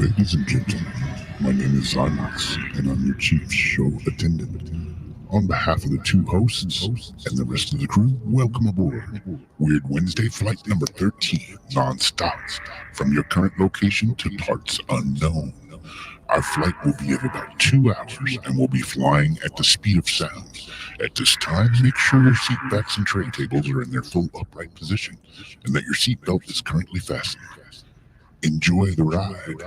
Ladies and gentlemen, my name is Zymox, and I'm your chief show attendant. On behalf of the two hosts and the rest of the crew, welcome aboard Weird Wednesday Flight number 13, non-stop, from your current location to parts unknown. Our flight will be of about 2 hours, and we'll be flying at the speed of sound. At this time, make sure your seat backs and tray tables are in their full upright position, and that your seatbelt is currently fastened. Enjoy the ride.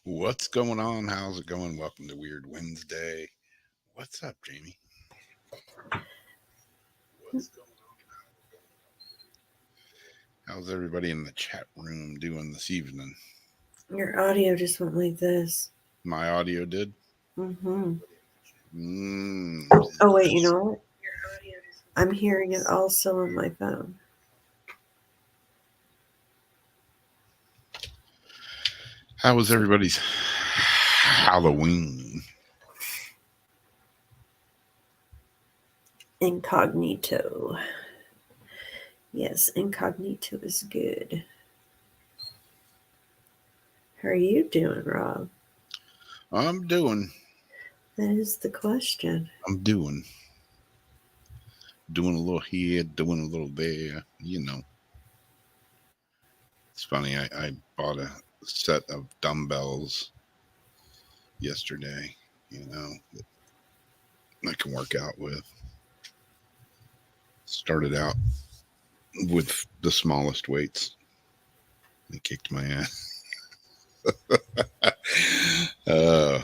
What's going on? How's it going? Welcome to Weird Wednesday. What's up, Jamie? What's going on? How's everybody in the chat room doing this evening? Your audio just went like this. My audio did? Mm-hmm. Mm. Oh, wait, you know what? I'm hearing it also on my phone. How was everybody's Halloween? Incognito. Yes, incognito is good. How are you doing, Rob? I'm doing. That is the question. I'm doing. Doing a little here, doing a little there, you know. It's funny, I bought a set of dumbbells yesterday, you know, that I can work out with. Started out with the smallest weights. They kicked my ass. How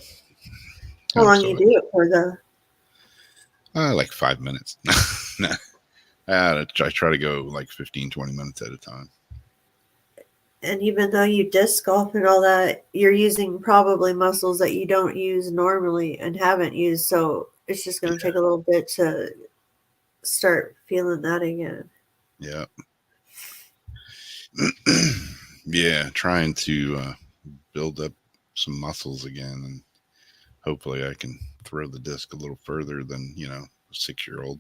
long you do it for, though? Like 5 minutes. I try to go like 15, 20 minutes at a time. And even though you disc golf and all that, you're using probably muscles that you don't use normally and haven't used. So it's just going to take a little bit to start feeling that again. Yeah. Yeah, trying to build up some muscles again, and hopefully I can throw the disc a little further than, you know, a 6-year-old.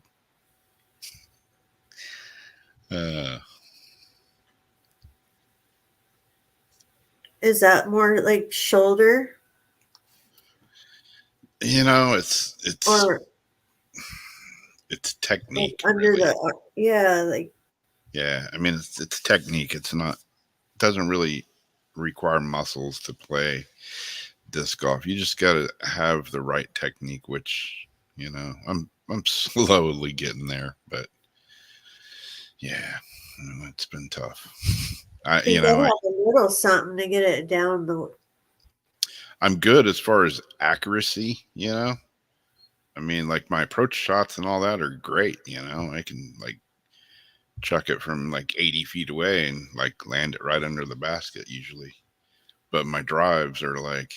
Is that more like shoulder? You know, it's technique. Like under really. Yeah, I mean it's technique. It's not. It doesn't really require muscles to play disc golf. You just got to have the right technique, which, you know, I'm slowly getting there, but yeah, it's been tough. I have a little something to get it down. I'm good as far as accuracy, you know. I mean, like my approach shots and all that are great, you know. I can like chuck it from like 80 feet away and like land it right under the basket usually. But my drives are like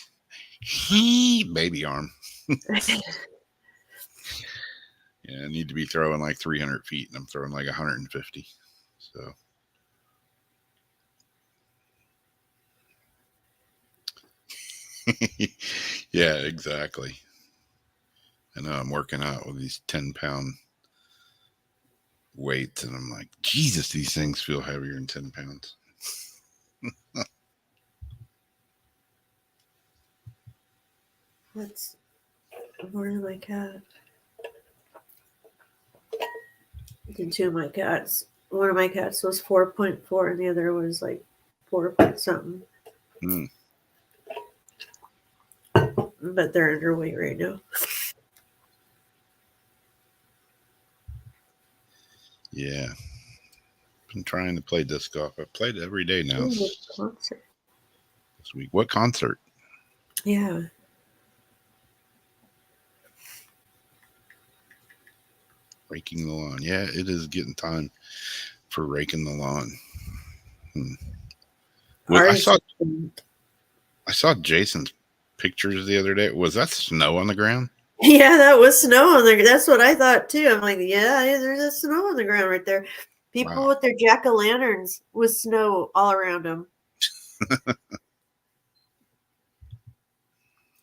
Baby arm. Yeah, I need to be throwing like 300 feet, and I'm throwing like 150. So, yeah, exactly. I know I'm working out with these 10-pound weights, and I'm like, Jesus, these things feel heavier than 10 pounds. What's where's my cat? The two of my cats. One of my cats was 4.4, and the other was like 4 point something. Mm, But they're underweight right now. yeah. Been trying to play disc golf. I've played every day now Ooh, this concert. week. What concert? Yeah. Raking the lawn. Yeah, it is getting time for raking the lawn. Well, Ours, I saw Jason's pictures the other day. Was that snow on the ground? yeah, that was snow on there. That's what I thought too. I'm like, yeah, there's a snow on the ground right there. People Wow. with their jack-o'-lanterns with snow all around them.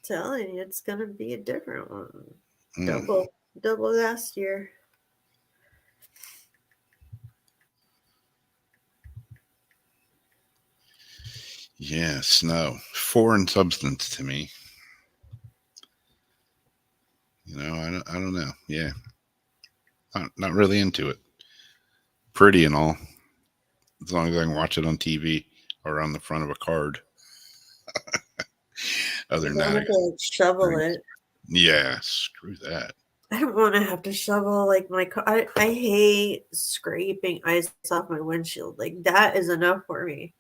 Telling you, it's gonna be a different one. Mm. Double last year. Yeah, snow. Foreign substance to me. I don't know. Yeah. Not really into it. Pretty and all. As long as I can watch it on TV or on the front of a card. Other I than don't that, have to like shovel it. yeah, screw that. I don't want to have to shovel like my car. I hate scraping ice off my windshield. Like that is enough for me.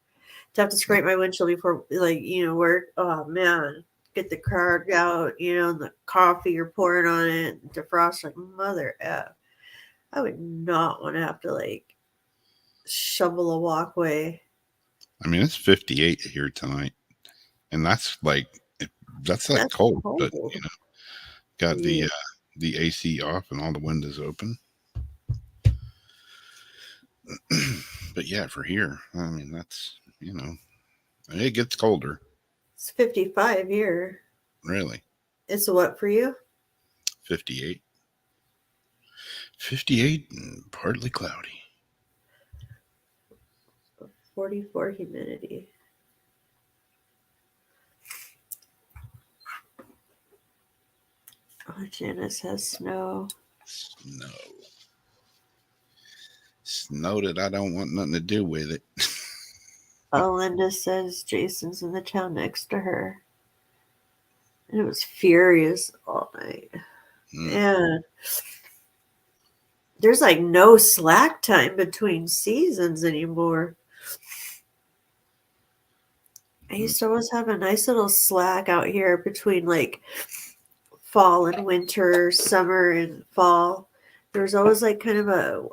To have to scrape my windshield before like work. Oh man. Get the card out, and the coffee you're pouring on it, defrost like mother F. I would not want to have to like shovel a walkway. I mean, it's 58 here tonight, and that's like that's That's cold, but cold. got Yeah. the AC off and all the windows open. But yeah, for here, I mean, that's it gets colder. It's 55 here. Really, It's what for you? 58, 58, and partly cloudy. 44 humidity. Oh, Janice has snow. Snow that I don't want nothing to do with it. Oh, Linda says Jason's in the town next to her. And it was furious all night. And there's like no slack time between seasons anymore. I used to always have a nice little slack out here between like fall and winter, summer and fall. There's always like kind of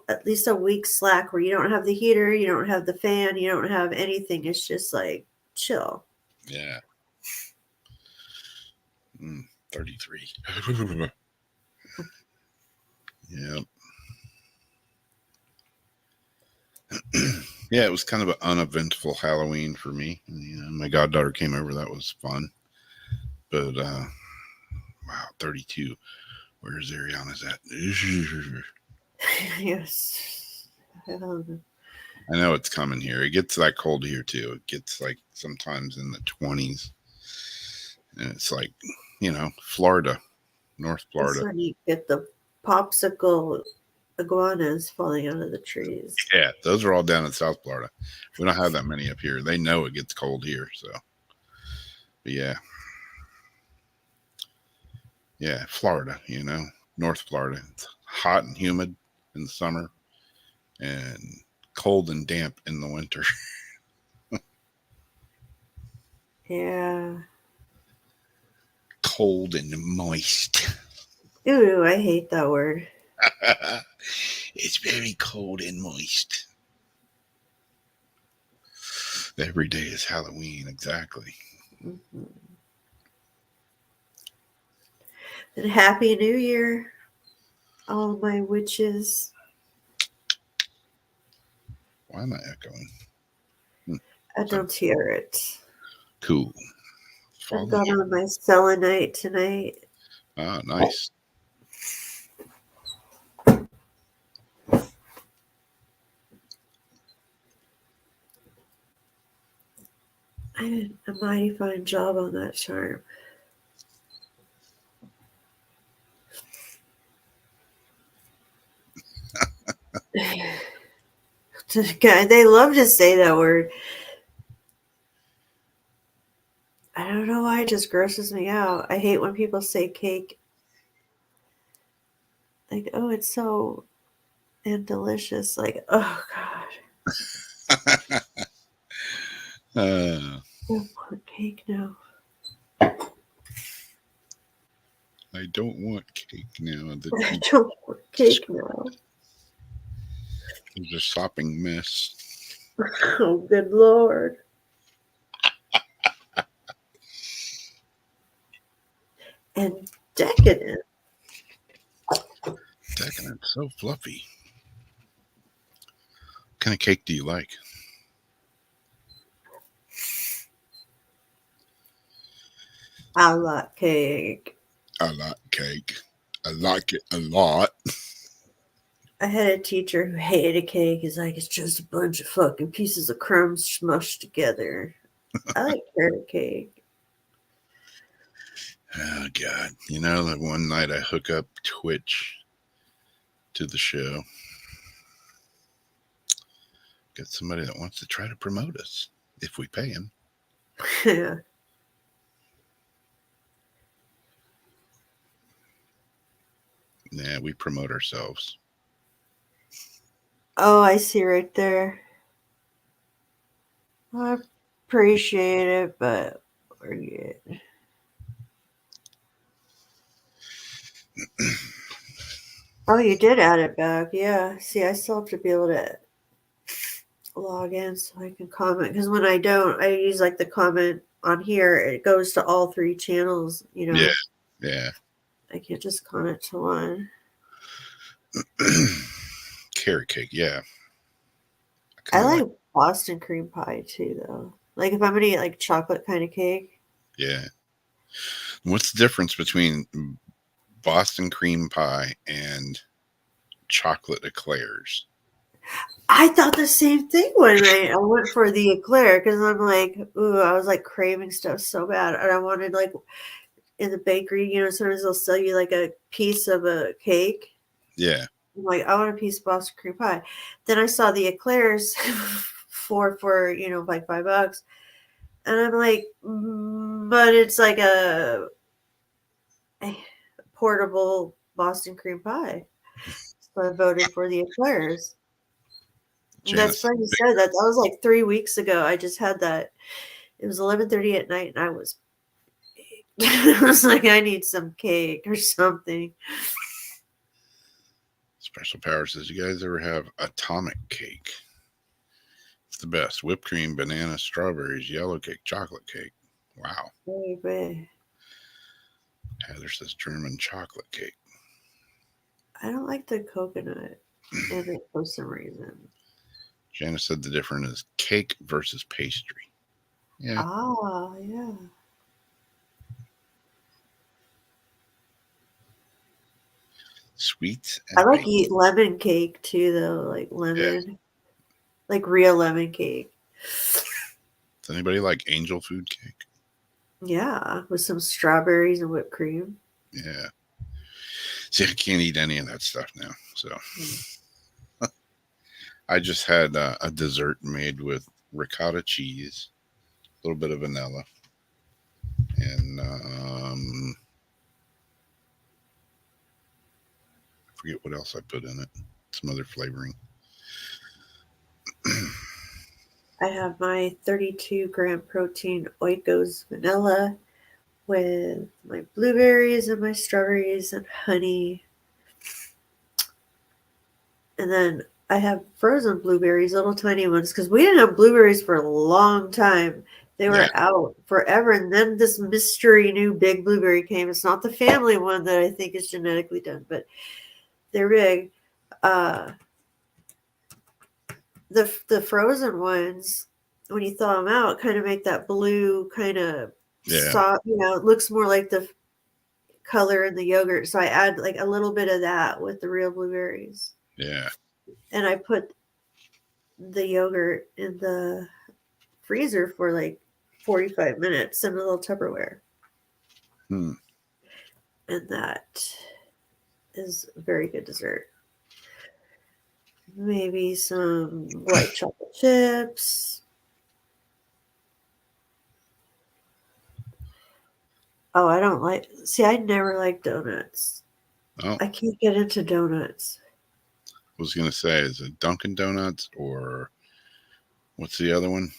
at least a week slack where you don't have the heater, you don't have the fan, you don't have anything. It's just like chill. Yeah. 33. Yep. Yeah, it was kind of an uneventful Halloween for me. My goddaughter came over. That was fun. But wow, 32. Where's Ariana's at? Yes. I know it's coming here. It gets that cold here too. It gets like sometimes in the 20s. And it's like, Florida, North Florida. That's when you get the popsicle iguanas falling out of the trees. Yeah, those are all down in South Florida. We don't have that many up here. They know it gets cold here, so. But yeah. Yeah, Florida, North Florida. It's hot and humid in the summer and cold and damp in the winter. Yeah. Cold and moist. Ooh, I hate that word. It's very cold and moist. Every day is Halloween, exactly. Mm-hmm. And Happy New Year, all my witches. Why am I echoing? I don't hear it. Cool. I've got on my selenite tonight. Ah, nice. I did a mighty fine job on that charm. God, they love to say that word. I don't know why it just grosses me out. I hate when people say cake. Like, oh, it's so and delicious. Like, oh God, I want cake now. I don't want cake now. I don't want cake now. It's a sopping mess. Oh, good Lord. And decadent. Decadent, so fluffy. What kind of cake do you like? I like cake. I like cake. I like it a lot. I had a teacher who hated cake. He's like, it's just a bunch of fucking pieces of crumbs smushed together. I like carrot cake. Oh God! You know that one night I hook up Twitch to the show. Got somebody that wants to try to promote us if we pay him. Yeah. Yeah, we promote ourselves. Oh, I see right there. I appreciate it, but forget. Oh, you did add it back. Yeah. See, I still have to be able to log in so I can comment. Because when I don't, I use like the comment on here. It goes to all three channels, you know. Yeah. I can't just comment to one. Carrot cake, yeah. I like Boston cream pie too, though. Like if I'm gonna eat like chocolate kind of cake. Yeah. What's the difference between Boston cream pie and chocolate eclairs? I thought the same thing when I went for the eclair because I'm like, ooh, I was like craving stuff so bad, and I wanted like in the bakery, you know, sometimes they'll sell you like a piece of a cake. Yeah. I'm like, I want a piece of Boston cream pie. Then I saw the eclairs for you know like $5, and I'm like, but it's like a portable Boston cream pie. So I voted for the eclairs. That's funny you said that. That was like 3 weeks ago. I just had that. It was 11:30 at night, and I was I was like, I need some cake or something. Special Power says, you guys ever have atomic cake? It's the best. Whipped cream, banana, strawberries, yellow cake, chocolate cake. Wow. Baby. Heather says German chocolate cake. I don't like the coconut in it for some reason. Janice said the difference is cake versus pastry. Yeah. Ah, yeah. Sweet. I like eat lemon cake too, though. Like lemon, like real lemon cake. Does anybody like angel food cake? Yeah, with some strawberries and whipped cream. Yeah. See, I can't eat any of that stuff now. So I just had a dessert made with ricotta cheese, a little bit of vanilla, and I forget what else I put in it. Some other flavoring. I have my 32-gram protein Oikos vanilla with my blueberries and my strawberries and honey. And then I have frozen blueberries, little tiny ones, because we didn't have blueberries for a long time. They Yeah. were out forever, and then this mystery new big blueberry came. It's not the family one that I think is genetically done, but they're big. Uh, the frozen ones, when you thaw them out, kind of make that blue kind of Yeah. soft. It looks more like the color in the yogurt. So I add like a little bit of that with the real blueberries, Yeah. and I put the yogurt in the freezer for like 45 minutes in a little Tupperware. Hmm. And that is a very good dessert. Maybe some white chocolate chips. Oh, I don't like. See, I never like donuts. Oh, I can't get into donuts. I was gonna say, is it Dunkin' Donuts or what's the other one?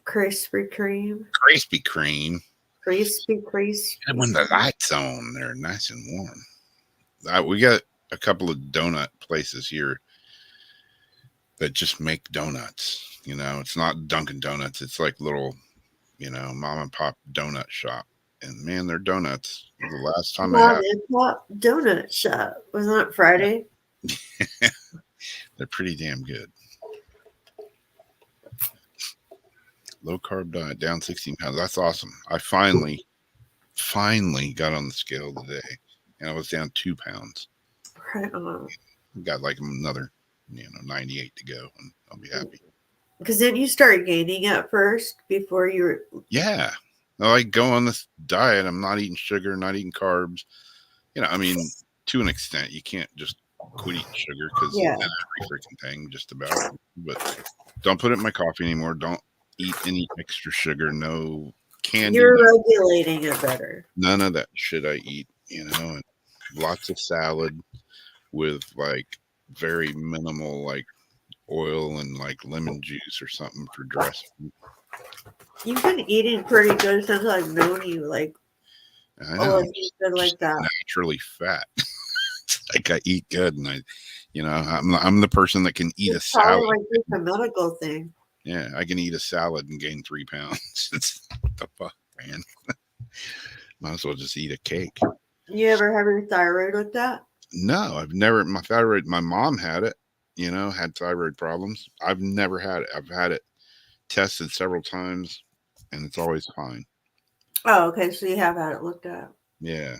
Krispy Kreme. Krispy Kreme. Krispy Kreme. And when the lights on, they're nice and warm. We got a couple of donut places here that just make donuts. It's not Dunkin' Donuts. It's like little, mom and pop donut shop. And man, their donuts. The last time I Mom had, and Pop Donut Shop. Wasn't that Friday? they're pretty damn good. Low carb diet, down 16 pounds. That's awesome. I finally got on the scale today, and I was down 2 pounds. Right on. Got like another, 98 to go, and I'll be happy. Because then you start gaining at first before you were. Yeah. I go on this diet. I'm not eating sugar, not eating carbs. I mean, to an extent, you can't just quit eating sugar because Yeah. every freaking thing, just about. But don't put it in my coffee anymore. Don't eat any extra sugar. No candy. You're regulating it better. None of that shit I eat, and lots of salad with like very minimal like oil and like lemon juice or something for dressing. You've been eating pretty good since I've known you. Like, I know, oh, you've been like that. naturally fat. Like I eat good, and I'm the person that can eat It's a salad. probably like it's a medical thing. Yeah, I can eat a salad and gain 3 pounds. It's what the fuck, man. Might as well just eat a cake. You ever have your thyroid looked at? No, I've never. My thyroid. My mom had it. Had thyroid problems. I've never had it. I've had it tested several times, and it's always fine. Oh, okay. So you have had it looked at. Yeah,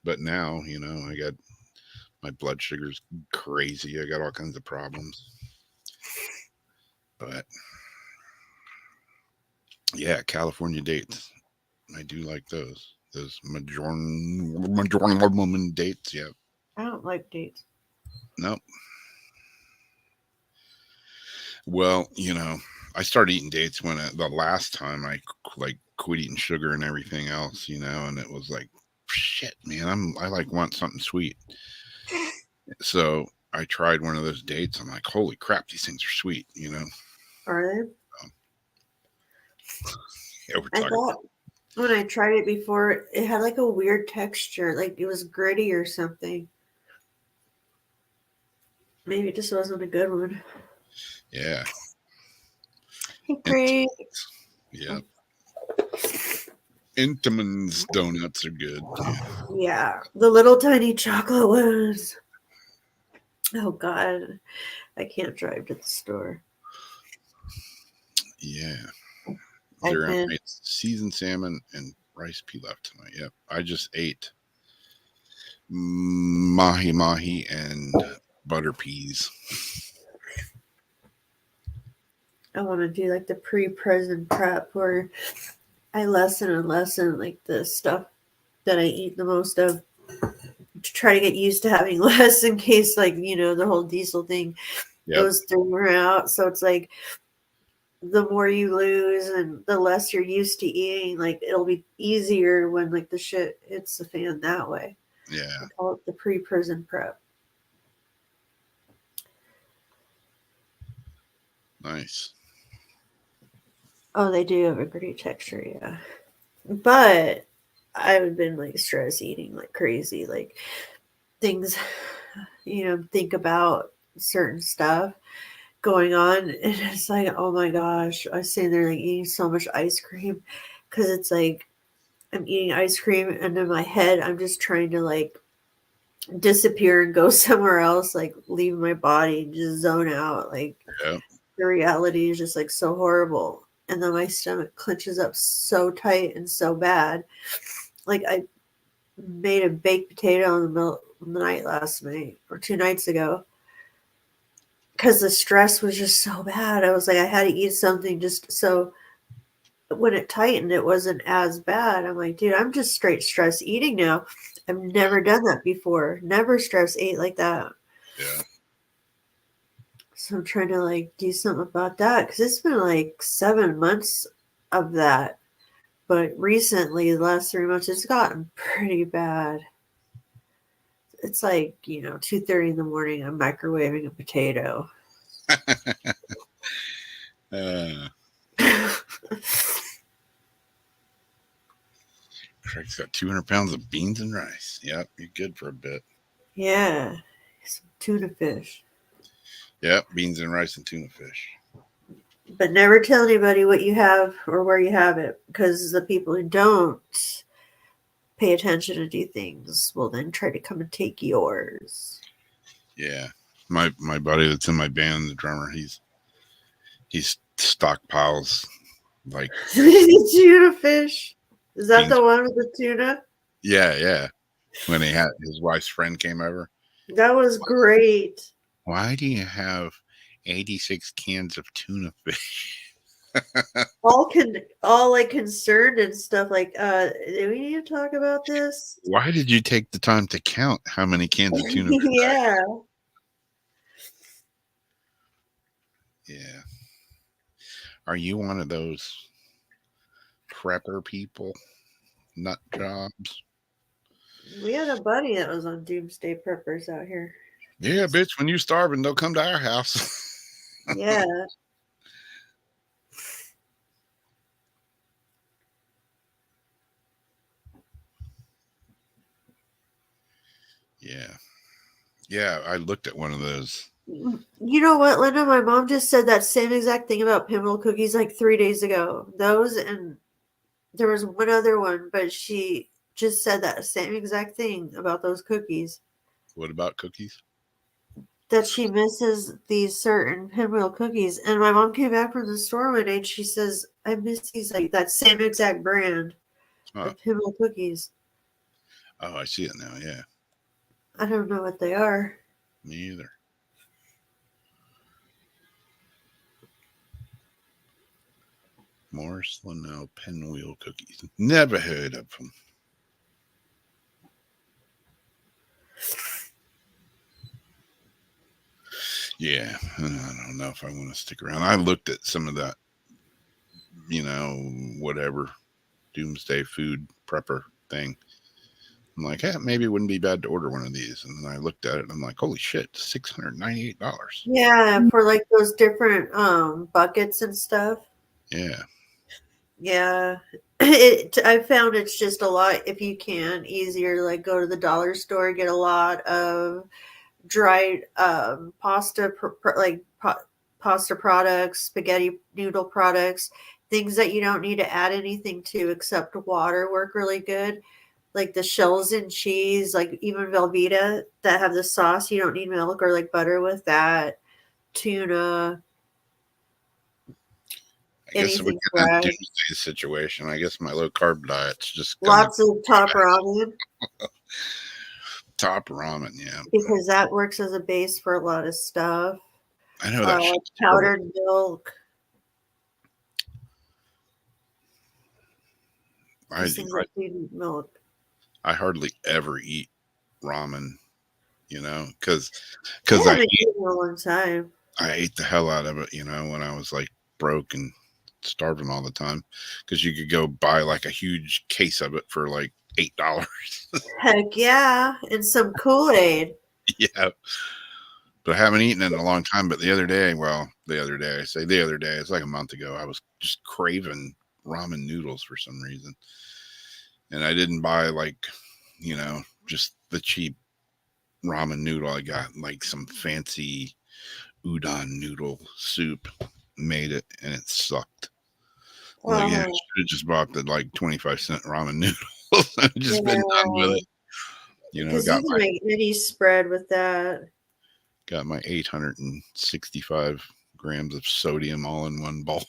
but now I got my blood sugar's crazy. I got all kinds of problems. But yeah, California dates. I do like those. Those majority woman dates. Yeah. I don't like dates. Nope. Well, I started eating dates when the last time I like quit eating sugar and everything else, and it was like, shit, man, I like want something sweet. So I tried one of those dates. I'm like, holy crap, these things are sweet, Are they? Yeah, we're I talking. thought when I tried it before, it had like a weird texture. Like it was gritty or something. Maybe it just wasn't a good one. Yeah. Hey, Craig. Yeah. Intamin's donuts are good. Yeah, the little tiny chocolate ones. Oh God, I can't drive to the store. Yeah. I They're can. seasoned salmon and rice pilaf tonight. Yep. I just ate mahi mahi and butter peas. I want to do like the pre-present prep where I lessen and lessen like the stuff that I eat the most of to try to get used to having less in case like the whole diesel thing goes through or out. So it's like the more you lose and the less you're used to eating, like it'll be easier when like the shit hits the fan that way. Yeah. I call it the pre-prison prep. Nice. Oh, they do have a great texture, yeah. But I've been like stress eating like crazy, like things, think about certain stuff going on, and it's like, oh my gosh, I was sitting there like eating so much ice cream because it's like I'm eating ice cream, and in my head, I'm just trying to like disappear and go somewhere else, like leave my body and just zone out. Like Yeah. the reality is just like so horrible. And then my stomach clenches up so tight and so bad. Like I made a baked potato in the middle of the night last night or 2 nights ago because the stress was just so bad. I was like, I had to eat something just so when it tightened, it wasn't as bad. I'm like, dude, I'm just straight stress eating now. I've never done that before. Never stress ate like that. Yeah. So I'm trying to like do something about that because it's been like 7 months of that. But recently, the last 3 months, it's gotten pretty bad. It's like, 2:30 in the morning, I'm microwaving a potato. Craig's got 200 pounds of beans and rice. Yep, you're good for a bit. Yeah. Some tuna fish. Yep, beans and rice and tuna fish. But never tell anybody what you have or where you have it, because the people who don't pay attention and do things will then try to come and take yours. Yeah. My buddy that's in my band, the drummer, he's stockpiles like Tuna fish. Is that beans. the one with the tuna? Yeah. When he had his wife's friend came over. That was great. Why do you have 86 cans of tuna fish? All like concerned and stuff like, do we need to talk about this? Why did you take the time to count how many cans of tuna fish? Yeah. Yeah. Are you one of those prepper people? Nut jobs? We had a buddy that was on Doomsday Preppers out here. Yeah, bitch, when you're starving, they'll come to our house. Yeah. Yeah, I looked at one of those. You know what, Linda? My mom just said that same exact thing about pinwheel cookies like 3 days ago. Those, and there was one other one, but she just said that same exact thing about those cookies. What about cookies? That she misses these certain pinwheel cookies. And my mom came back from the store one day and she says, I miss these, like that same exact brand of pinwheel cookies. Oh, I see it now. Yeah. I don't know what they are. Me either. Morris Linnell pinwheel cookies. Never heard of them. Yeah, I don't know if I want to stick around. I looked at some of that, whatever doomsday food prepper thing. I'm like, hey, maybe it wouldn't be bad to order one of these. And then I looked at it and I'm like, holy shit, $698. Yeah, for like those different buckets and stuff. Yeah. Yeah. I found it's just a lot, if you can, easier to like go to the dollar store, get a lot of dried pasta, pasta products, spaghetti noodle products, things that you don't need to add anything to except water work really good. Like the shells and cheese, like even Velveeta that have the sauce, you don't need milk or like butter with that. Tuna, I guess if we anything get in a fried. doomsday situation, I guess my low carb diet's just Lots of top ramen. Top ramen, yeah. Because that works as a base for a lot of stuff. I know that shit's powdered terrible. milk. Milk. I hardly ever eat ramen, because I haven't eaten in a long time. I ate the hell out of it, when I was like broke and starving all the time, because you could go buy like a huge case of it for like $8. Heck yeah, and some Kool-Aid. Yeah, but I haven't eaten it in a long time. But the other day, it's like a month ago, I was just craving ramen noodles for some reason, and I didn't buy like, just the cheap ramen noodle. I got like some fancy udon noodle soup, made it, and it sucked. I'm like, yeah, I should have just bought the like 25-cent ramen noodles and just been done with it. Because you can make any spread with that. Got my 865 grams of sodium all in one bowl.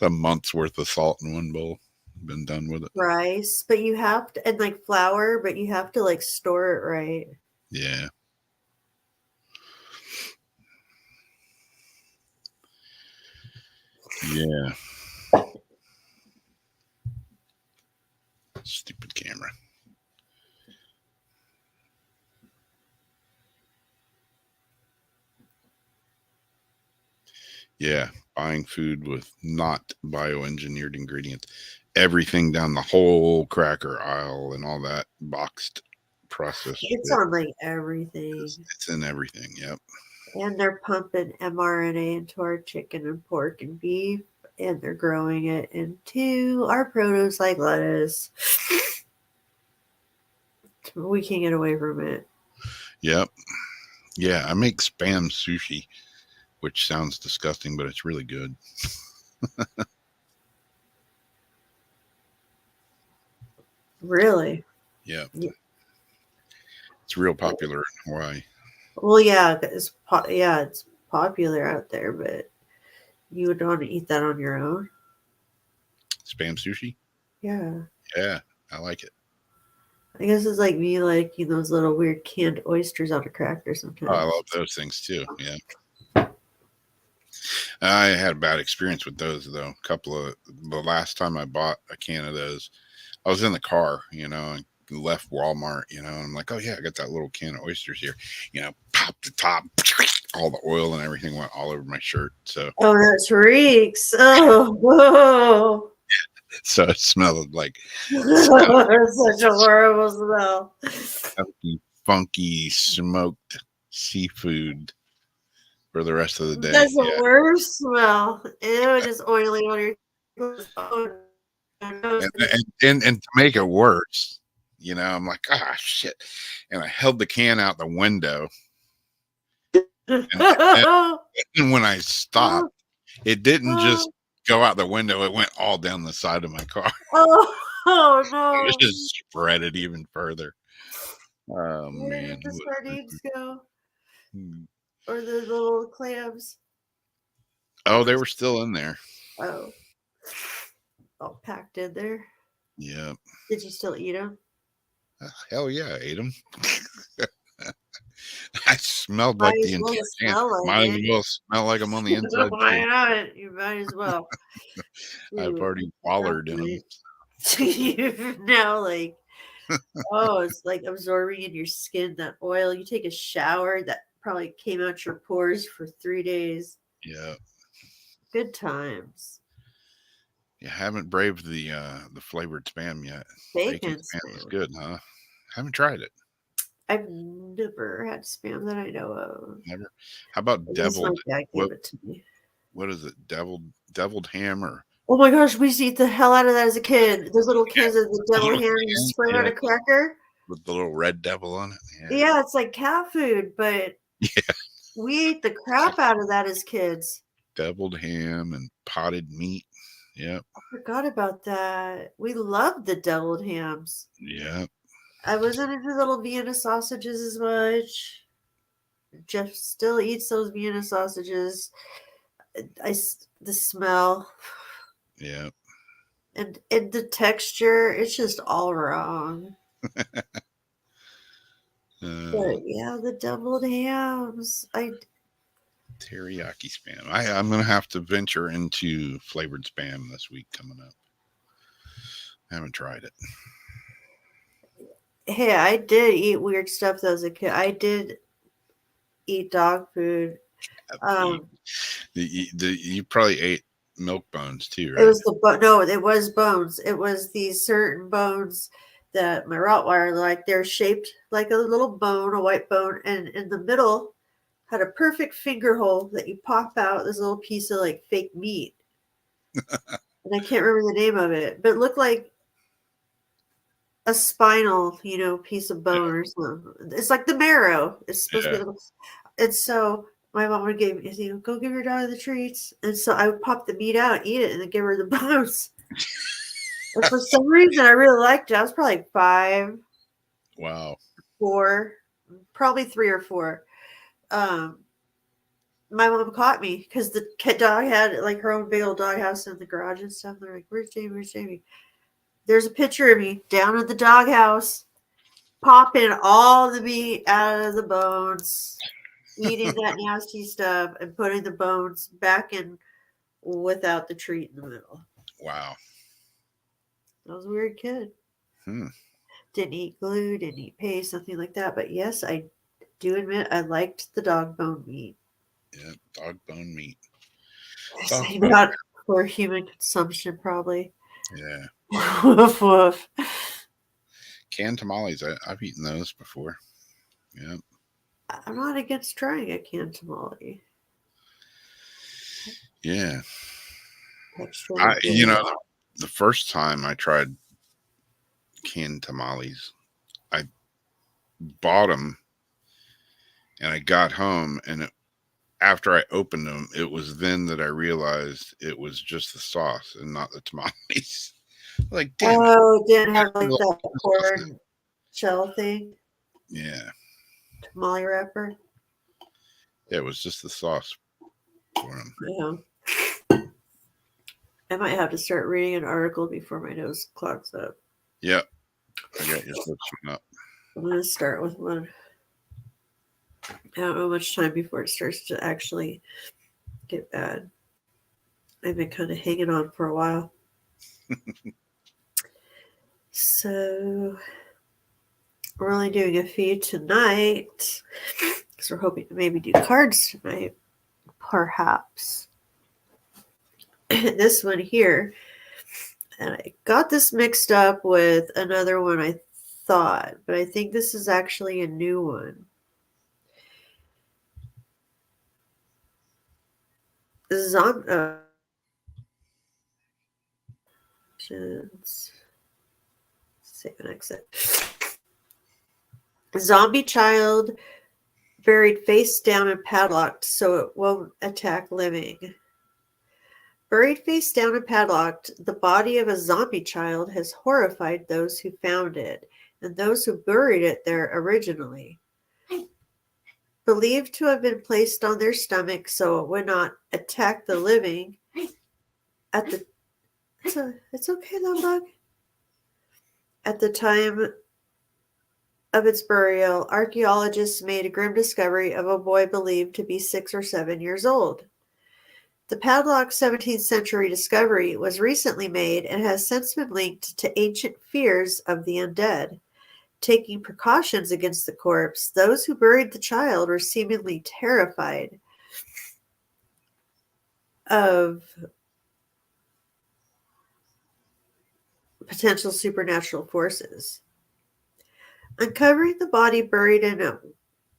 A month's worth of salt in one bowl. Been done with it. Rice, but you have to, and like flour, but you have to like store it right. Yeah. Yeah. Stupid camera. Yeah, buying food with not bioengineered ingredients. Everything down the whole cracker aisle and all that boxed processed. It's on like everything. It's in everything. Yep. And they're pumping mRNA into our chicken and pork and beef, and they're growing it into our produce like lettuce. We can't get away from it. Yep. Yeah, I make spam sushi, which sounds disgusting, but it's really good. Really? Yeah. It's real popular in Hawaii. Well, yeah, it's popular out there, but you would want to eat that on your own. Spam sushi? Yeah. Yeah, I like it. I guess it's like me liking those little weird canned oysters on a cracker sometimes. Oh, I love those things too. Yeah. I had a bad experience with those though. The last time I bought a can of those, I was in the car, and left Walmart, and I'm like, oh yeah, I got that little can of oysters here. Pop the top, all the oil and everything went all over my shirt. So that reeks. Oh, whoa. So it smelled like such a horrible smell. Funky smoked seafood for the rest of the day. That's the worst smell. It was just oily on your and to make it worse, I'm like, shit. And I held the can out the window. And when I stopped, it didn't just go out the window, it went all down the side of my car. Oh no. It just spread it even further. Oh Where man. did the sardines go? Hmm. Or the little clams? Oh, they were still in there. Oh. All packed in there. Yeah. Did you still eat them? Hell yeah, I ate them. I smelled like the entire can. Might as well smell like I'm on the inside. Why not? You might as well. I've already wallered in them. You've now it's like absorbing in your skin that oil. You take a shower, that probably came out your pores for 3 days. Yeah. Good times. You haven't braved the flavored spam yet. Bacon spam is good, huh? Haven't tried it. I've never had spam that I know of. Never. How about deviled? My dad gave it to me. What is it? Deviled ham or? Oh my gosh, we used to eat the hell out of that as a kid. Those little cans of the deviled ham you spread on a cracker. With the little red devil on it. Yeah, it's like cat food, but we ate the crap out of that as kids. Deviled ham and potted meat. Yep. I forgot about that. We loved the deviled hams. Yeah. I wasn't into little Vienna sausages as much. Jeff still eats those Vienna sausages. The smell. Yeah. And the texture, it's just all wrong. But yeah, the deviled hams. Teriyaki spam. I'm gonna have to venture into flavored spam this week coming up. I haven't tried it. Hey, I did eat weird stuff as a kid. I did eat dog food. You probably ate milk bones too, right? It was it was bones. It was these certain bones that my Rottweiler they're shaped like a little bone, a white bone, and in the middle had a perfect finger hole that you pop out this little piece of fake meat. And I can't remember the name of it, but it looked like a spinal, piece of bone or something. It's like the marrow. It's supposed to be. And so my mom would give me, go give your dog the treats. And so I would pop the meat out, eat it, and then give her the bones. And for some reason, I really liked it. I was probably like 5, Wow. 4, probably 3 or 4. My mom caught me because the dog had like her own big old doghouse in the garage and stuff. They're like, "Where's Jamie? Where's Jamie?" There's a picture of me down at the doghouse, popping all the meat out of the bones, eating that nasty stuff, and putting the bones back in without the treat in the middle. Wow. I was a weird kid. Didn't eat glue, didn't eat paste, nothing like that. But yes, I do admit I liked the dog bone meat. Yeah, dog bone meat. Same about for human consumption, probably. Yeah. Woof woof. Canned tamales, I've eaten those before. Yeah. I'm not against trying a canned tamale. Yeah. That's really good. You know, the first time I tried canned tamales, I bought them and I got home, and after I opened them, it was then that I realized it was just the sauce and not the tamales. Like, damn it. Oh, it didn't have like that corn shell thing, Yeah. tamale wrapper. Yeah, it was just the sauce for them. Yeah. I might have to start reading an article before my nose clogs up. Yep. I got your first one up. I'm going to start with one. I don't know much time before it starts to actually get bad. I've been kind of hanging on for a while. So we're only doing a few tonight because we're hoping to maybe do cards tonight, perhaps. This one here, and I got this mixed up with another one I thought, but I think this is actually a new one. Save and exit. Zombie child buried face down and padlocked so it won't attack living. Buried face down and padlocked, the body of a zombie child has horrified those who found it and those who buried it there originally. Believed to have been placed on their stomach so it would not attack the living. It's okay though, bug. At the time of its burial, archaeologists made a grim discovery of a boy believed to be 6 or 7 years old. The padlocked 17th century discovery was recently made and has since been linked to ancient fears of the undead. Taking precautions against the corpse, those who buried the child were seemingly terrified of potential supernatural forces. Uncovering the body buried in a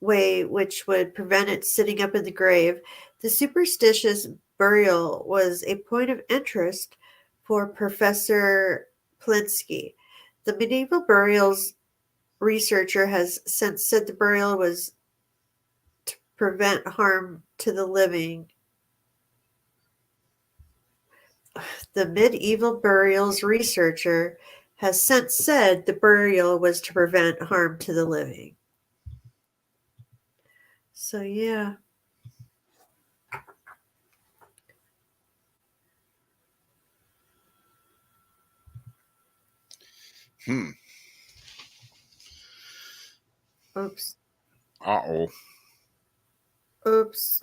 way which would prevent it sitting up in the grave, the superstitious burial was a point of interest for Professor Plinsky. The medieval burials researcher has since said the burial was to prevent harm to the living. The medieval burials researcher has since said the burial was to prevent harm to the living. So, yeah. Oops. Uh-oh. Oops.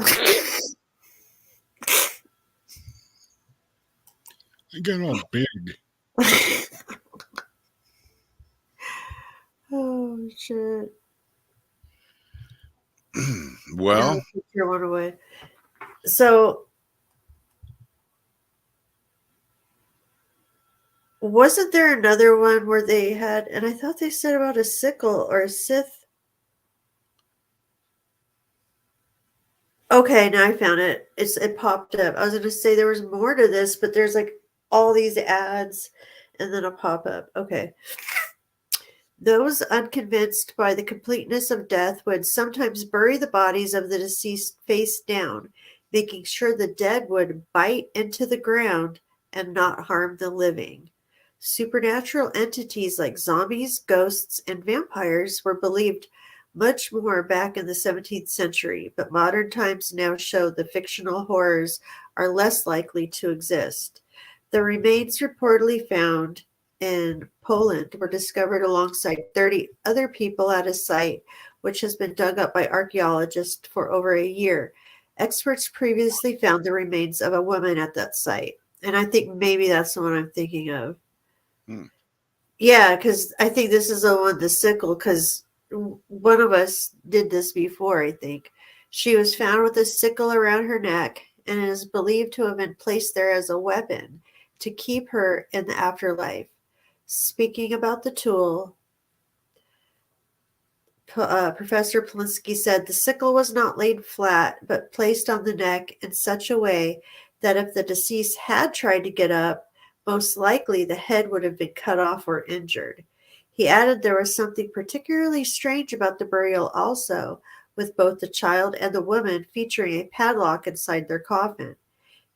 I got all big. Oh, shit. Well, picture went away. So, wasn't there another one where they had, and I thought they said about a sickle or a scythe? Okay, now I found it. It popped up. I was going to say there was more to this, but there's like all these ads and then a pop-up. Okay. Those unconvinced by the completeness of death would sometimes bury the bodies of the deceased face down, making sure the dead would bite into the ground and not harm the living. Supernatural entities like zombies, ghosts, and vampires were believed much more back in the 17th century, but modern times now show the fictional horrors are less likely to exist. The remains reportedly found in Poland were discovered alongside 30 other people at a site which has been dug up by archaeologists for over a year. Experts previously found the remains of a woman at that site, and I think maybe that's the one I'm thinking of. Hmm. Yeah, because I think this is the one with the sickle, because one of us did this before, I think. She was found with a sickle around her neck and is believed to have been placed there as a weapon to keep her in the afterlife. Speaking about the tool, Professor Polinsky said the sickle was not laid flat, but placed on the neck in such a way that if the deceased had tried to get up, most likely the head would have been cut off or injured. He added there was something particularly strange about the burial also, with both the child and the woman featuring a padlock inside their coffin.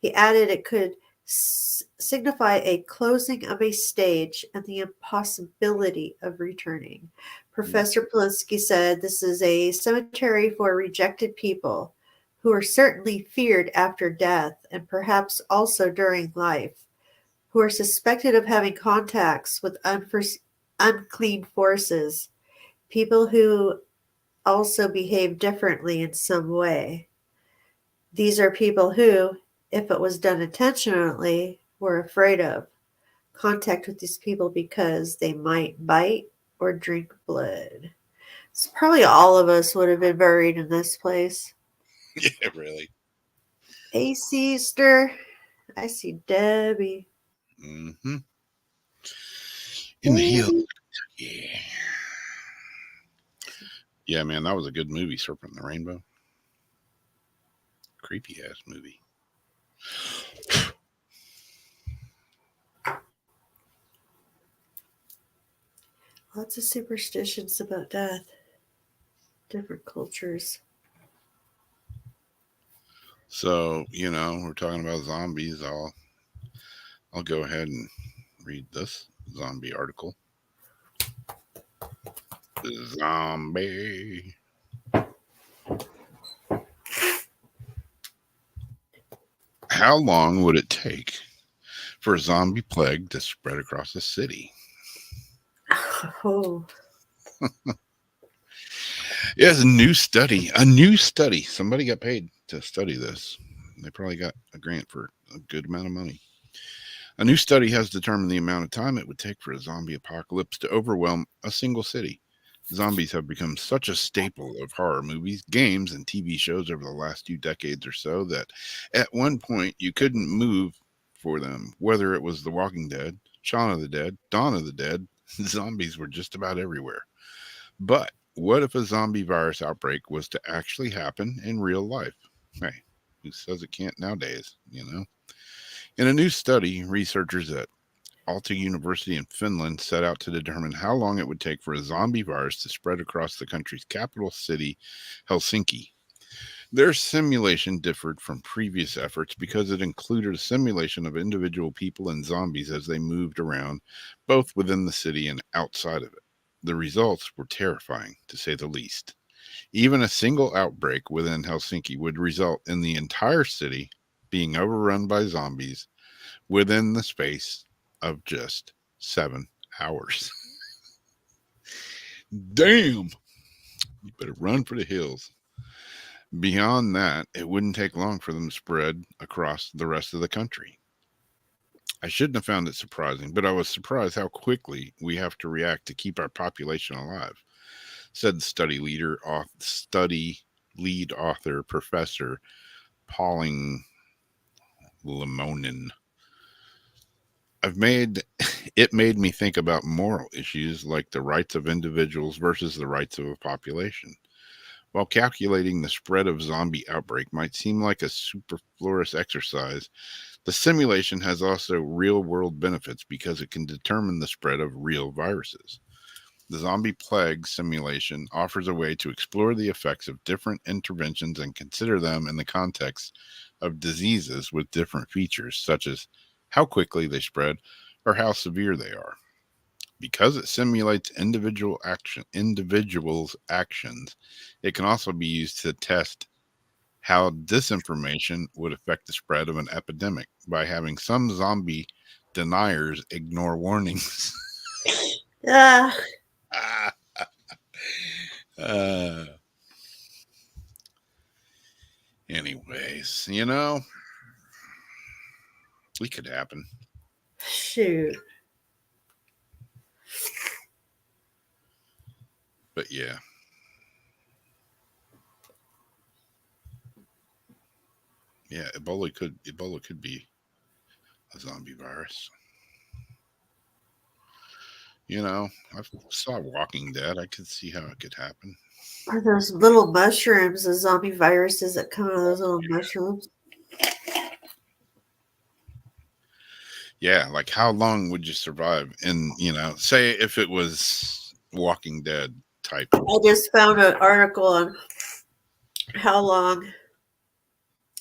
He added it could signify a closing of a stage and the impossibility of returning. Professor Polinsky said this is a cemetery for rejected people who are certainly feared after death and perhaps also during life, who are suspected of having contacts with unclean forces, people who also behave differently in some way. These are people who, if it was done intentionally, were afraid of contact with these people because they might bite or drink blood. So probably all of us would have been buried in this place. Yeah, really. Hey, sister. I see Debbie. Mm-hmm. In the hill. Debbie. Yeah. Yeah, man, that was a good movie, Serpent in the Rainbow. Creepy ass movie. Lots of superstitions about death. Different cultures. So, we're talking about zombies. I'll go ahead and read this zombie article. Zombie. How long would it take for a zombie plague to spread across the city? Oh. Yes, a new study. A new study. Somebody got paid to study this. They probably got a grant for a good amount of money. A new study has determined the amount of time it would take for a zombie apocalypse to overwhelm a single city. Zombies have become such a staple of horror movies, games, and TV shows over the last few decades or so that at one point you couldn't move for them. Whether it was The Walking Dead, Shaun of the Dead, Dawn of the Dead, zombies were just about everywhere. But what if a zombie virus outbreak was to actually happen in real life? Hey, who says it can't nowadays, In a new study, researchers at Aalto University in Finland set out to determine how long it would take for a zombie virus to spread across the country's capital city, Helsinki. Their simulation differed from previous efforts because it included a simulation of individual people and zombies as they moved around, both within the city and outside of it. The results were terrifying, to say the least. Even a single outbreak within Helsinki would result in the entire city being overrun by zombies within the space of just 7 hours. Damn! You better run for the hills. Beyond that, it wouldn't take long for them to spread across the rest of the country. I shouldn't have found it surprising, but I was surprised how quickly we have to react to keep our population alive, said study lead author, Professor Pauling Lemonin. It made me think about moral issues like the rights of individuals versus the rights of a population. While calculating the spread of zombie outbreak might seem like a superfluous exercise, the simulation has also real-world benefits because it can determine the spread of real viruses. The zombie plague simulation offers a way to explore the effects of different interventions and consider them in the context of diseases with different features, such as how quickly they spread or how severe they are. Because it simulates individuals' actions, it can also be used to test how disinformation would affect the spread of an epidemic by having some zombie deniers ignore warnings. Ah, uh, anyways, it could happen. shoot. But yeah. Yeah, Ebola could be a zombie virus. I saw Walking Dead. I could see how it could happen. Are those little mushrooms, the zombie viruses that come out of those little mushrooms? Yeah, like how long would you survive in, say if it was Walking Dead type. I just found an article on how long.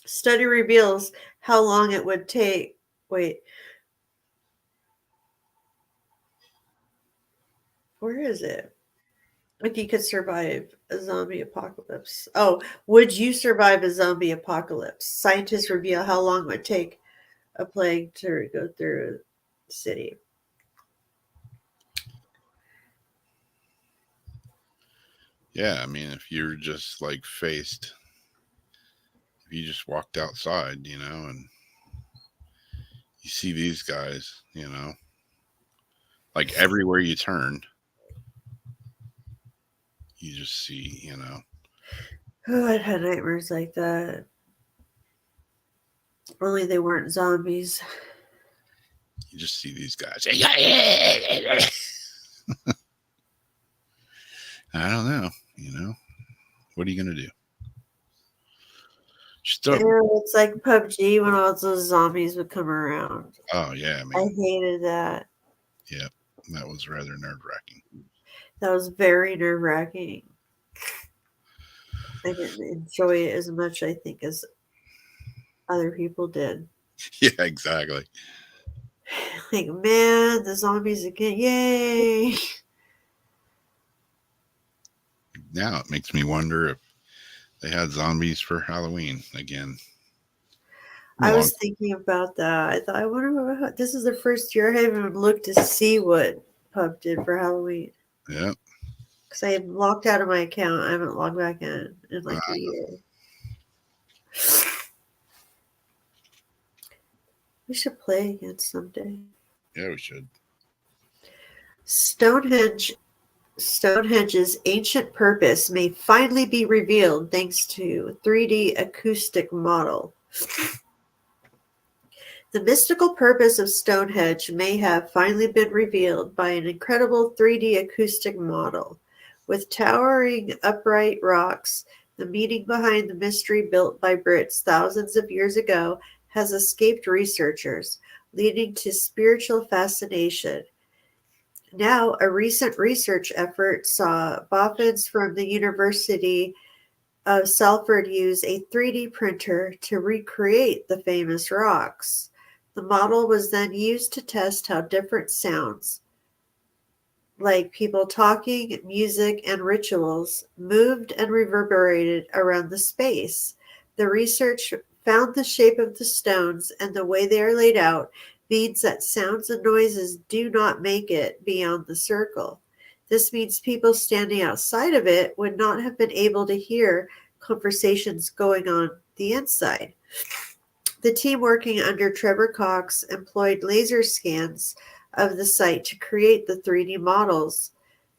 Study reveals how long it would take. Wait. Where is it? If you could survive a zombie apocalypse. Oh, would you survive a zombie apocalypse? Scientists reveal how long it would take a plague to go through a city. Yeah, I mean, if you're just like if you just walked outside, and you see these guys, like everywhere you turn, you just see, Oh, I've had nightmares like that. Only they weren't zombies. you just see these guys. I don't know, what are you going to do? It's like PUBG when all those zombies would come around. Oh, yeah. I hated that. Yeah, that was rather nerve-wracking. That was very nerve-wracking. I didn't enjoy it as much, I think, as other people did. Yeah, exactly. Like, man, the zombies again. Yay! Now it makes me wonder if they had zombies for Halloween again. I was thinking about that. I thought, I wonder what this is the first year I haven't looked to see what Pub did for Halloween. Yeah. Because I am locked out of my account. I haven't logged back in like a year. We should play again someday. Yeah, we should. Stonehenge's ancient purpose may finally be revealed thanks to 3D acoustic model. The mystical purpose of Stonehenge may have finally been revealed by an incredible 3D acoustic model. With towering upright rocks, the meaning behind the mystery built by Brits thousands of years ago has escaped researchers, leading to spiritual fascination. Now, a recent research effort saw boffins from the University of Salford use a 3D printer to recreate the famous rocks. The model was then used to test how different sounds, like people talking, music, and rituals, moved and reverberated around the space. The research found the shape of the stones and the way they are laid out means that sounds and noises do not make it beyond the circle. This means people standing outside of it would not have been able to hear conversations going on the inside. The team working under Trevor Cox employed laser scans of the site to create the 3D models.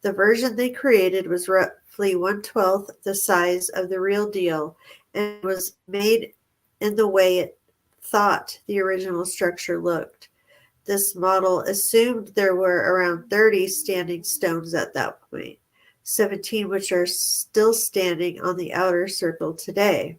The version they created was roughly 1/12 the size of the real deal and was made in the way it thought the original structure looked. This model assumed there were around 30 standing stones at that point, 17 which are still standing on the outer circle today.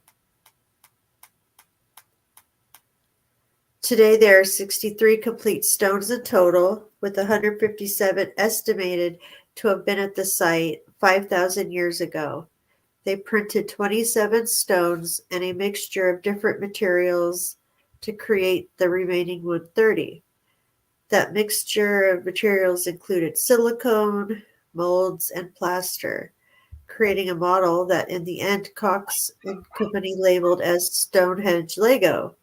Today there are 63 complete stones in total, with 157 estimated to have been at the site 5,000 years ago. They printed 27 stones and a mixture of different materials to create the remaining 130. That mixture of materials included silicone, molds, and plaster, creating a model that in the end Cox and Company labeled as Stonehenge Lego.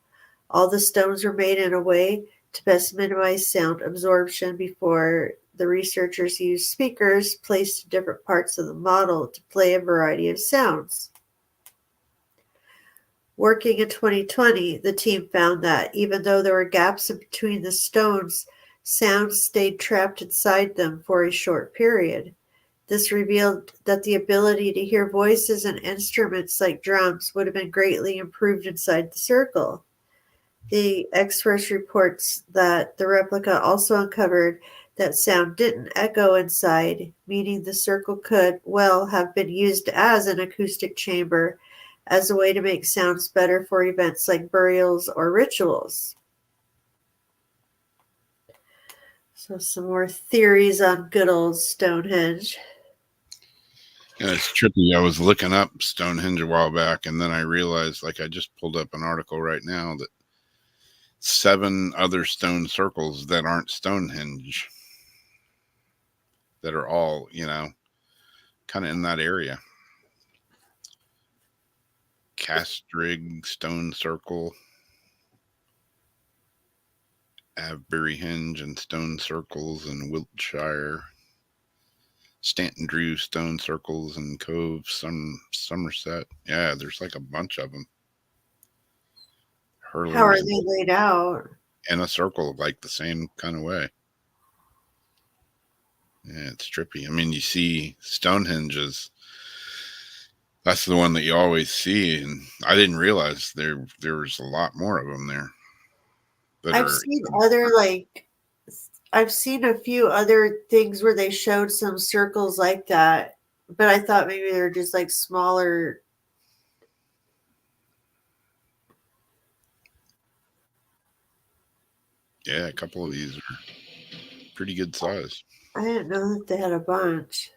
All the stones were made in a way to best minimize sound absorption before the researchers used speakers placed in different parts of the model to play a variety of sounds. Working in 2020, the team found that even though there were gaps in between the stones, sound stayed trapped inside them for a short period. This revealed that the ability to hear voices and instruments like drums would have been greatly improved inside the circle. The experts reports that the replica also uncovered that sound didn't echo inside, meaning the circle could well have been used as an acoustic chamber as a way to make sounds better for events like burials or rituals. So some more theories on good old Stonehenge. Yeah, it's trippy. I was looking up Stonehenge a while back, and then I realized, like, I just pulled up an article right now that 7 other stone circles that aren't Stonehenge that are all, kind of in that area. Castrig Stone Circle, Avebury Henge and Stone Circles in Wiltshire, Stanton Drew Stone Circles in Cove, Somerset. Yeah, there's like a bunch of them. Hurlers How are they laid out? in a circle, like the same kind of way. Yeah, it's trippy. I mean, you see Stonehenge that's the one that you always see, and I didn't realize there was a lot more of them there. I've seen a few other things where they showed some circles like that, but I thought maybe they're just like smaller. Yeah, a couple of these are pretty good size. I didn't know that they had a bunch.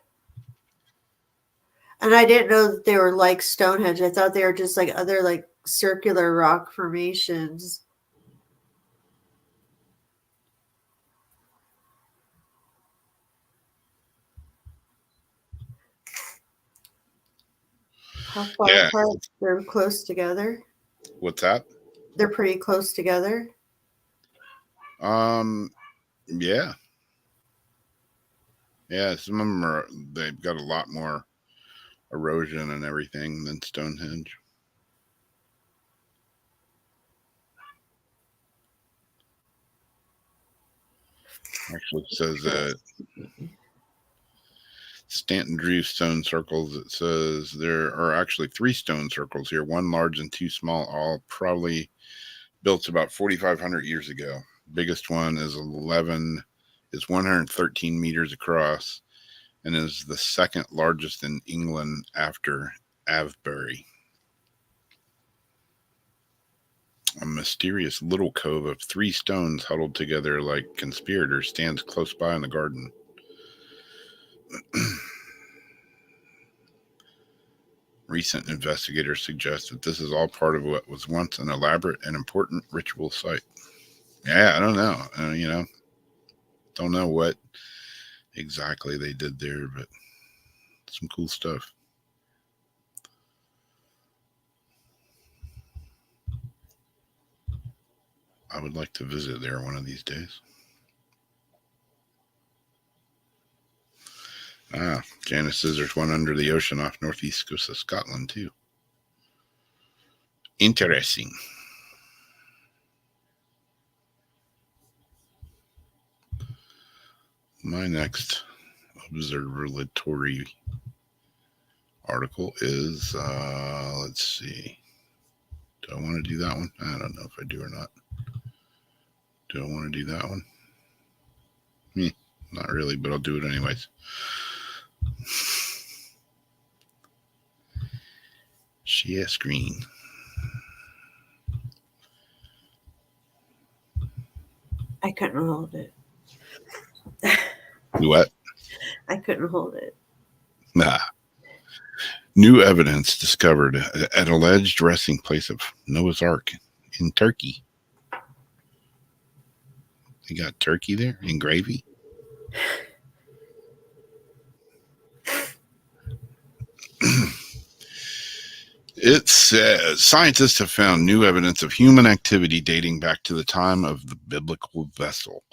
And I didn't know that they were like Stonehenge. I thought they were just like other like circular rock formations. How far apart? They're close together. What's that? They're pretty close together. Yeah. Yeah, some of them they've got a lot more erosion and everything than Stonehenge. Actually says Stanton Drew stone circles. It says there are actually 3 stone circles here, 1 large and 2 small, all probably built about 4,500 years ago. Biggest one is 113 meters across and is the second largest in England after Avebury. A mysterious little cove of 3 stones huddled together like conspirators stands close by in the garden. Recent investigators suggest that this is all part of what was once an elaborate and important ritual site. Yeah, I don't know. Don't know what exactly they did there, but some cool stuff. I would like to visit there one of these days. Janice says there's one under the ocean off northeast coast of Scotland too. Interesting. My next observatory article is, let's see. Do I want to do that one? I don't know if I do or not. Do I want to do that one? Not really, but I'll do it anyways. Share screen. I couldn't hold it. What? I couldn't hold it. Nah. New evidence discovered at alleged resting place of Noah's Ark in Turkey. You got turkey there and gravy? It says scientists have found new evidence of human activity dating back to the time of the biblical vessel.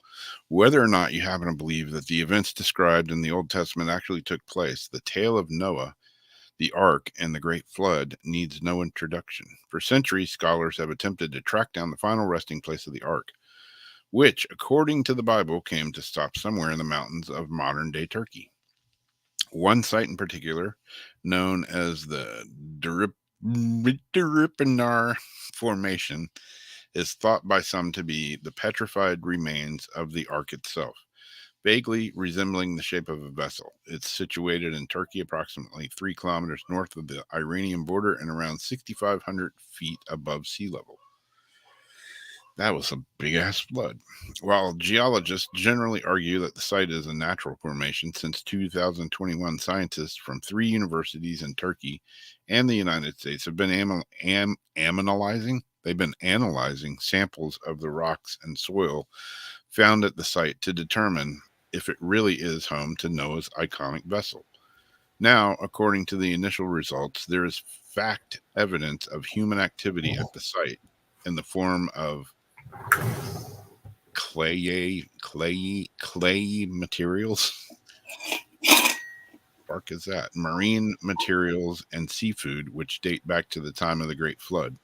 Whether or not you happen to believe that the events described in the Old Testament actually took place, the tale of Noah, the ark, and the great flood needs no introduction. For centuries, scholars have attempted to track down the final resting place of the ark, which, according to the Bible, came to stop somewhere in the mountains of modern-day Turkey. One site in particular, known as the Diripinar Formation, is thought by some to be the petrified remains of the ark itself, vaguely resembling the shape of a vessel. It's situated in Turkey, approximately 3 kilometers north of the Iranian border and around 6,500 feet above sea level. That was a big-ass flood. While geologists generally argue that the site is a natural formation, since 2021, scientists from 3 universities in Turkey and the United States have been analyzing samples of the rocks and soil found at the site to determine if it really is home to Noah's iconic vessel. Now, according to the initial results, there is fact evidence of human activity at the site in the form of clay materials. Bark is that? Marine materials and seafood, which date back to the time of the Great Flood.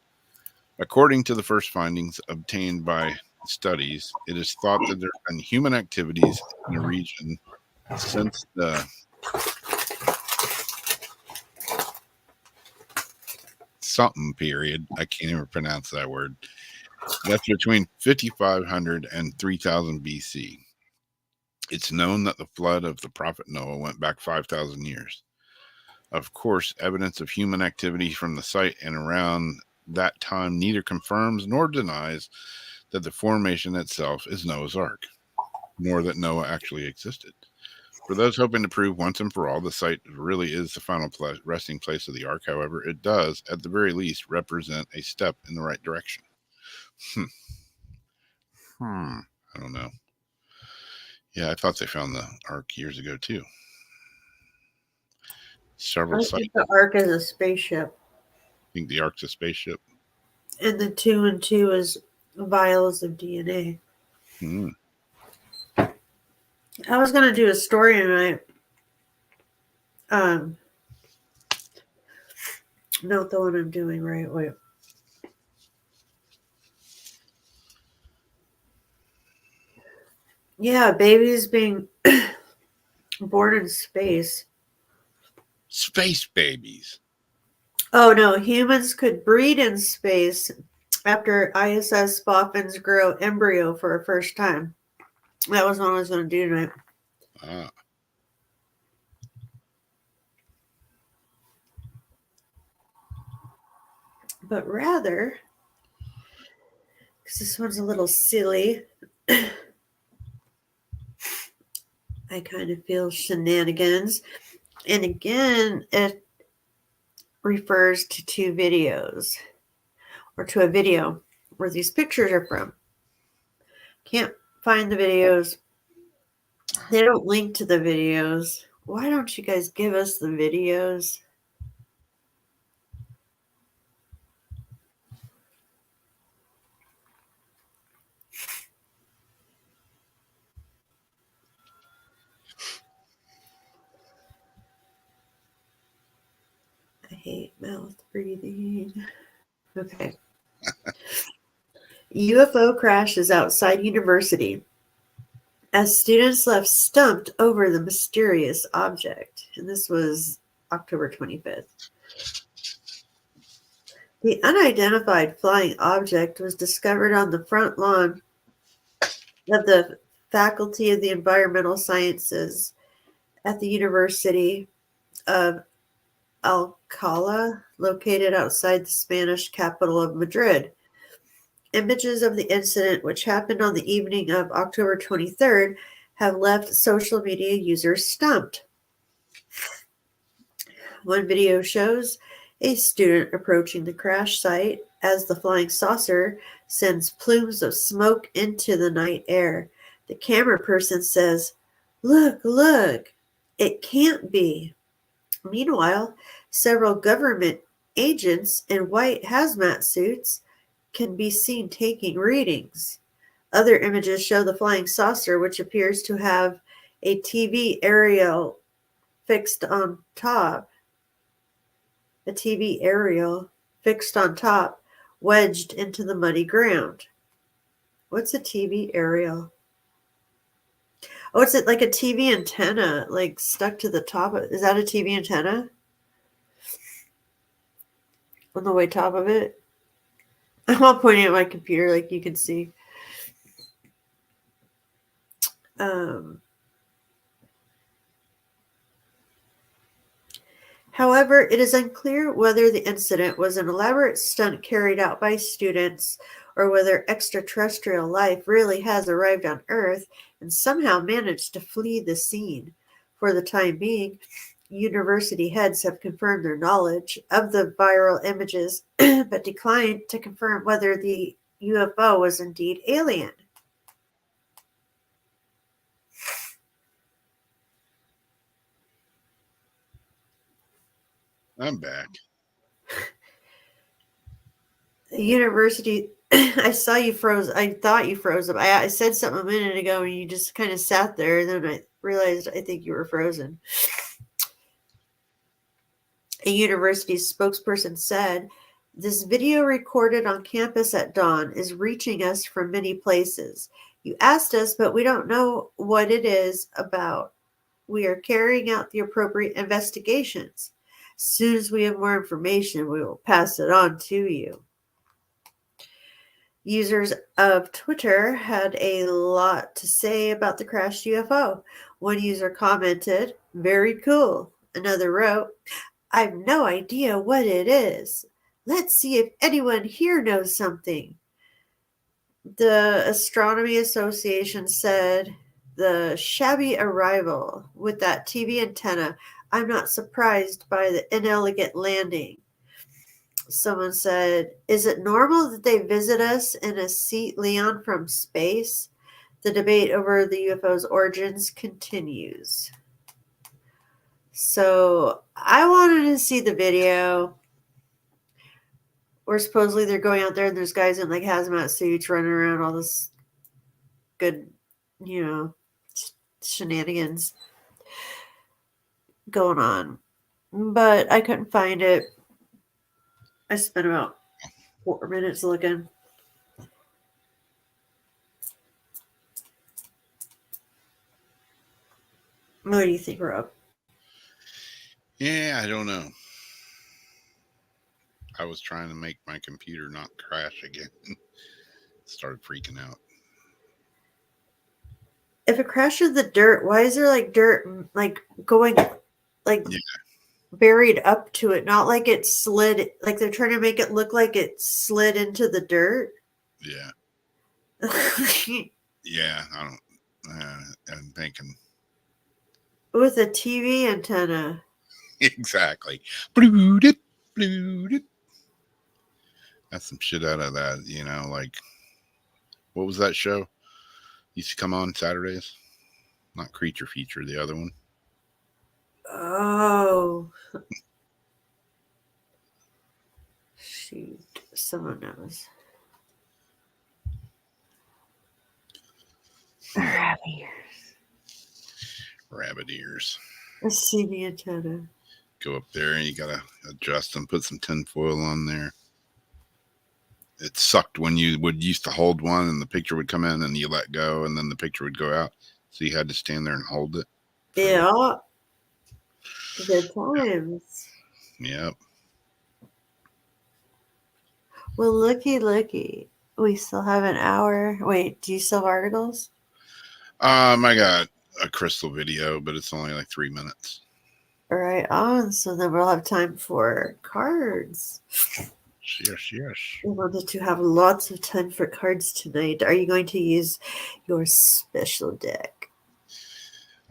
According to the first findings obtained by studies, it is thought that there have been human activities in the region since the something period. I can't even pronounce that word. That's between 5,500 and 3,000 BC. It's known that the flood of the prophet Noah went back 5,000 years. Of course, evidence of human activity from the site and around that time neither confirms nor denies that the formation itself is Noah's Ark, nor that Noah actually existed. For those hoping to prove once and for all the site really is the final resting place of the Ark, however, it does, at the very least, represent a step in the right direction. I don't know. Yeah, I thought they found the Ark years ago, too. Several I sites. think the Ark is a spaceship. Think the Ark's a spaceship? And the 2 and 2 is vials of DNA. I was going to do a story tonight. Not the one I'm doing right. Wait. Yeah, babies being born in space. Space babies. Oh, no. Humans could breed in space after ISS boffins grow embryo for a first time. That was what I was going to do tonight. But rather, because this one's a little silly, I kind of feel shenanigans. And again, it refers to 2 videos, or to a video where these pictures are from. Can't find the videos. They don't link to the videos. Why don't you guys give us the videos? I hate mouth breathing. Okay. UFO crashes outside university as students left stumped over the mysterious object. And this was October 25th. The unidentified flying object was discovered on the front lawn of the Faculty of the Environmental Sciences at the University of Alcalá, located outside the Spanish capital of Madrid. Images of the incident, which happened on the evening of October 23rd, have left social media users stumped. One video shows a student approaching the crash site as the flying saucer sends plumes of smoke into the night air. The camera person says, "Look, look, it can't be." Meanwhile, several government agents in white hazmat suits can be seen taking readings. Other images show the flying saucer, which appears to have a TV aerial fixed on top. A TV aerial fixed on top, wedged into the muddy ground. What's a TV aerial? Oh, it's like a TV antenna, like stuck to the top. Is that a TV antenna? On the way top of it? I'm all pointing at my computer like you can see. However, it is unclear whether the incident was an elaborate stunt carried out by students or whether extraterrestrial life really has arrived on Earth and somehow managed to flee the scene. For the time being, university heads have confirmed their knowledge of the viral images, but declined to confirm whether the UFO was indeed alien. I'm back. The university, I saw you froze. I thought you froze up. I said something a minute ago and you just kind of sat there, and then I realized I think you were frozen. A university spokesperson said, "This video recorded on campus at dawn is reaching us from many places. You asked us, but we don't know what it is about. We are carrying out the appropriate investigations. As soon as we have more information, we will pass it on to you." Users of Twitter had a lot to say about the crashed UFO. One user commented, "Very cool." Another wrote, "I've no idea what it is. Let's see if anyone here knows something." The Astronomy Association said, "The shabby arrival with that TV antenna. I'm not surprised by the inelegant landing." Someone said, "Is it normal that they visit us in a seat Leon from space?" The debate over the UFO's origins continues. So I wanted to see the video where supposedly they're going out there and there's guys in like hazmat suits running around, all this good, shenanigans going on. But I couldn't find it. I spent about 4 minutes looking. What do you think, Rob? Yeah, I don't know. I was trying to make my computer not crash again. Started freaking out. If it crashes the dirt, why is there like dirt like going like buried up to it? Not like it slid, like they're trying to make it look like it slid into the dirt. Yeah. Yeah, I don't. I'm thinking with a TV antenna. Exactly. Blood it. That's some shit out of that, like what was that show? Used to come on Saturdays? Not Creature Feature, the other one. Oh. Shoot. Someone knows. Rabbit ears. Rabbit ears. A TV antenna. Go up there and you gotta adjust them, put some tinfoil on there. It sucked when you would used to hold one and the picture would come in and you let go and then the picture would go out. So you had to stand there and hold it. Yeah. Good times. Yep. Well, looky. We still have an hour. Wait, do you still have articles? I got a crystal video, but it's only like 3 minutes. Right on. So then we'll have time for cards. Yes. We wanted to have lots of time for cards tonight. Are you going to use your special deck?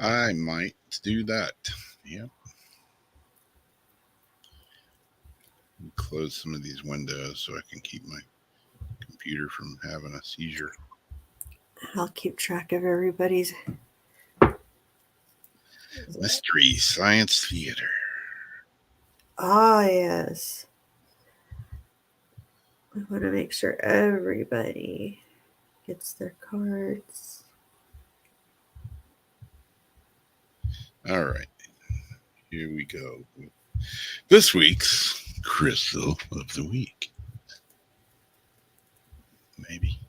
I might do that. Yep. Close some of these windows so I can keep my computer from having a seizure. I'll keep track of everybody's. Mystery Science Theater. Ah, yes. I want to make sure everybody gets their cards. All right. Here we go. This week's Crystal of the Week. Maybe.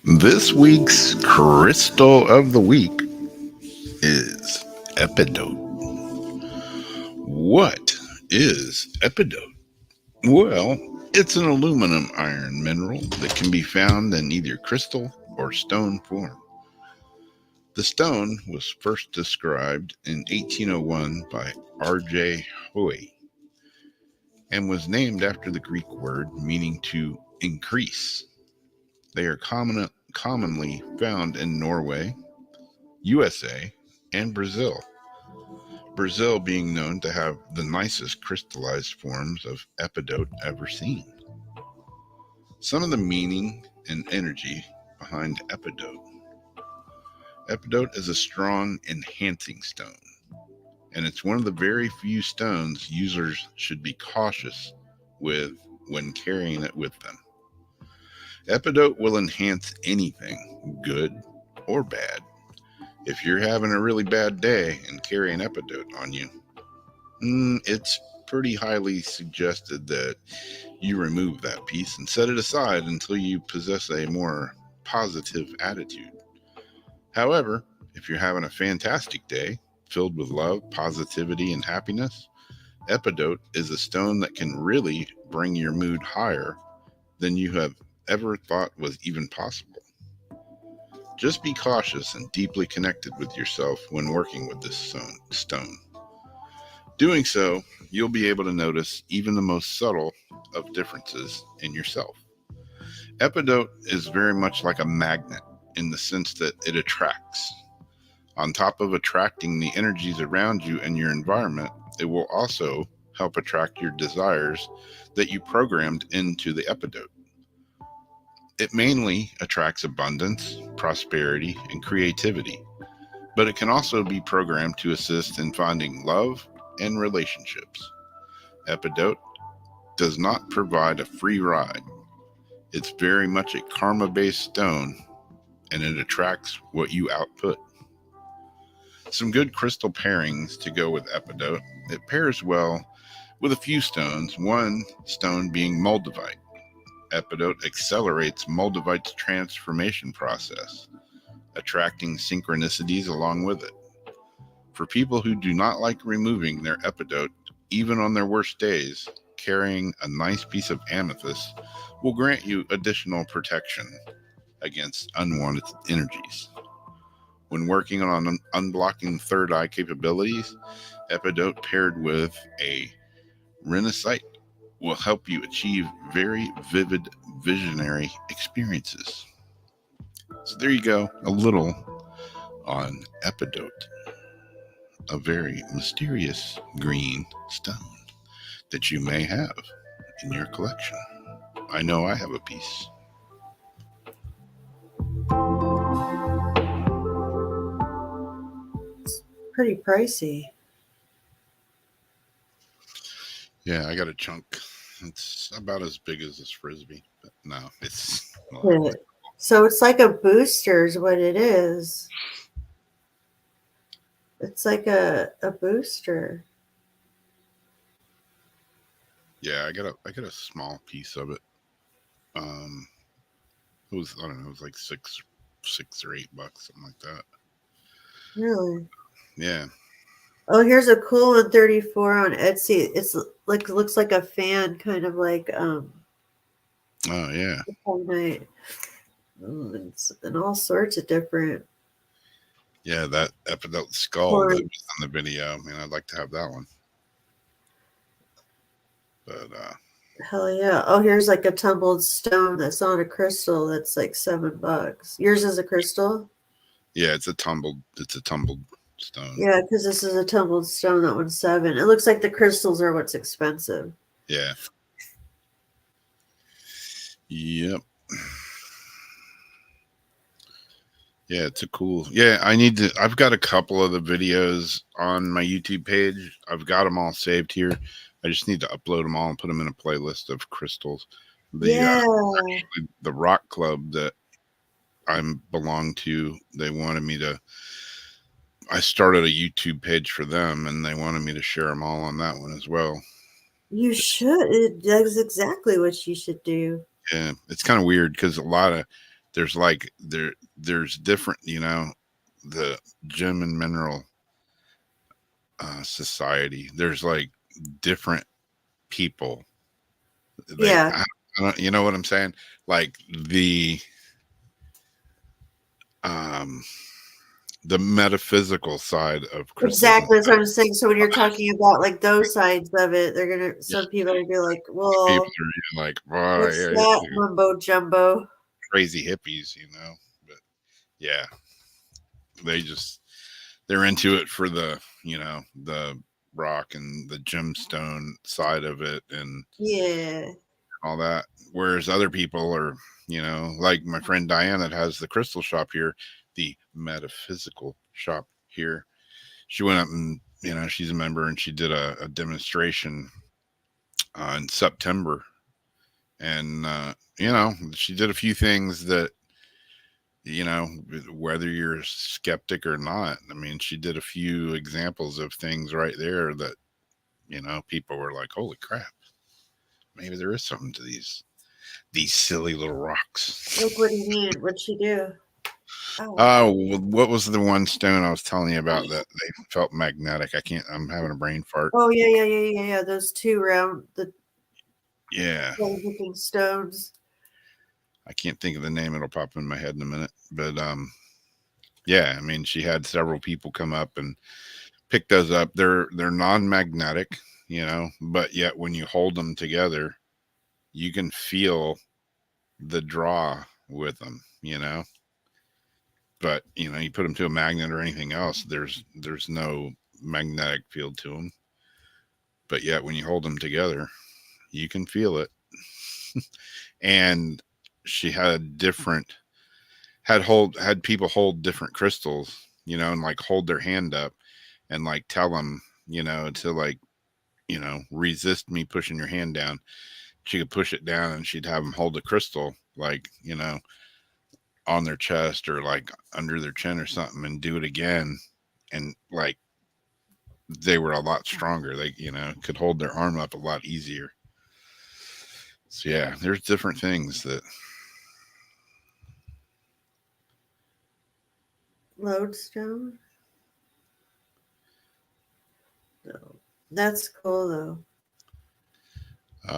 This week's Crystal of the Week is Epidote. What is Epidote? Well, it's an aluminum iron mineral that can be found in either crystal or stone form. The stone was first described in 1801 by R.J. Hoey and was named after the Greek word meaning to increase. They are commonly found in Norway, USA, and Brazil. Brazil being known to have the nicest crystallized forms of epidote ever seen. Some of the meaning and energy behind epidote. Epidote is a strong enhancing stone, and it's one of the very few stones users should be cautious with when carrying it with them. Epidote will enhance anything, good or bad. If you're having a really bad day and carry an epidote on you, it's pretty highly suggested that you remove that piece and set it aside until you possess a more positive attitude. However, if you're having a fantastic day, filled with love, positivity, and happiness, epidote is a stone that can really bring your mood higher than you have ever thought was even possible. Just be cautious and deeply connected with yourself when working with this stone. Doing so, you'll be able to notice even the most subtle of differences in yourself. Epidote is very much like a magnet in the sense that it attracts. On top of attracting the energies around you and your environment, it will also help attract your desires that you programmed into the epidote. It mainly attracts abundance, prosperity, and creativity, but it can also be programmed to assist in finding love and relationships. Epidote does not provide a free ride. It's very much a karma-based stone, and it attracts what you output. Some good crystal pairings to go with epidote. It pairs well with a few stones, one stone being moldavite. Epidote accelerates moldavite's transformation process, attracting synchronicities along with it. For people who do not like removing their epidote, even on their worst days, carrying a nice piece of amethyst will grant you additional protection against unwanted energies. When working on unblocking third eye capabilities, epidote paired with a renacite will help you achieve very vivid visionary experiences. So there you go, a little on epidote, a very mysterious green stone that you may have in your collection. I know I have a piece. It's pretty pricey. Yeah, I got a chunk. It's about as big as this frisbee, but no, it's Yeah. So it's like a booster is what it is. It's like a booster. Yeah, I got a small piece of it. It was, I don't know, it was like $6 or $8, something like that. Really? Yeah. Oh, here's a cool one, 34 on Etsy. It's like looks like a fan, kind of like Oh yeah. night. And all sorts of different. Yeah, that epidote skull Or- that was on the video. I mean, I'd like to have that one. But Hell yeah. Oh, here's like a tumbled stone that's on a crystal that's like $7. Yours is a crystal? Yeah, it's a tumbled stone. Yeah, because this is a tumbled stone. That one's 7. It looks like the crystals are what's expensive. Yeah. Yep. Yeah, it's a cool. Yeah, I've got a couple of the videos on my YouTube page. I've got them all saved here. I just need to upload them all and put them in a playlist of crystals. Yeah. The rock club that I belong to, they wanted me to. I started a YouTube page for them, and they wanted me to share them all on that one as well. You should. That's exactly what you should do. Yeah, it's kind of weird because there's different, the gem and mineral society. There's like different people. Yeah. I don't, you know what I'm saying? Like um the metaphysical side of crystals. Exactly. That's what I'm saying. So when you're talking about like those sides of it, some people are gonna be like, well, People are like, what's that mumbo jumbo? crazy hippies, But yeah, they're into it for the the rock and the gemstone side of it and Yeah. all that. Whereas other people are, like my friend Diane that has the crystal shop here, the metaphysical shop here. She went up and she's a member and she did a demonstration in September, and she did a few things that whether you're skeptic or not. I mean, she did a few examples of things right there that people were like, holy crap, maybe there is something to these silly little rocks. Like, what do you mean? What'd she do? Oh, what was the one stone I was telling you about that they felt magnetic? I'm having a brain fart. Oh yeah. Those two round Yeah, looking stones. I can't think of the name. It'll pop in my head in a minute. But yeah, I mean, she had several people come up and pick those up. They're non-magnetic, but yet when you hold them together, you can feel the draw with them, But you put them to a magnet or anything else, there's no magnetic field to them. But yet when you hold them together, you can feel it. And she had had people hold different crystals, and like hold their hand up and like tell them, to like, resist me pushing your hand down. She could push it down and she'd have them hold the crystal, like, on their chest or like under their chin or something, and do it again. And like, they were a lot stronger. They, could hold their arm up a lot easier. So yeah, there's different things that. Lodestone? No. That's cool though.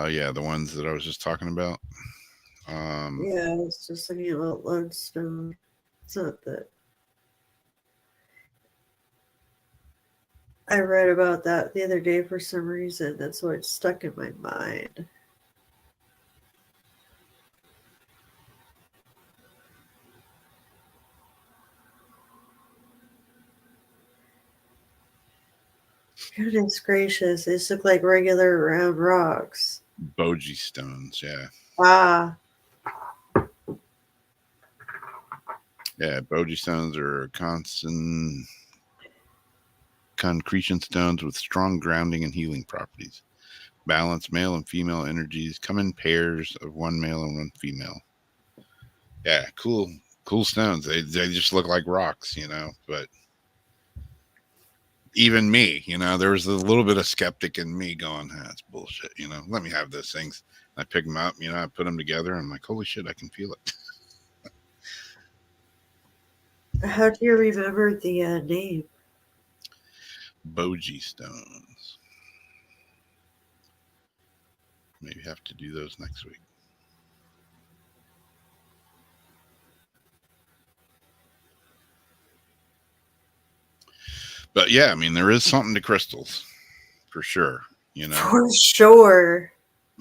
Yeah, the ones that I was just talking about. Yeah, I was just looking at lodestone. It's not that. I read about that the other day for some reason. That's why it's stuck in my mind. Goodness gracious, these look like regular round rocks. Boji stones, yeah. Ah. Yeah, Boji stones are concretion stones with strong grounding and healing properties. Balance male and female energies, come in pairs of one male and one female. Yeah, cool stones. They just look like rocks, but even me, there was a little bit of skeptic in me going, that's bullshit, let me have those things. I pick them up, I put them together. I'm like, holy shit, I can feel it. How do you remember the name? Boji stones. Maybe have to do those next week. But yeah, I mean, there is something to crystals for sure, For sure.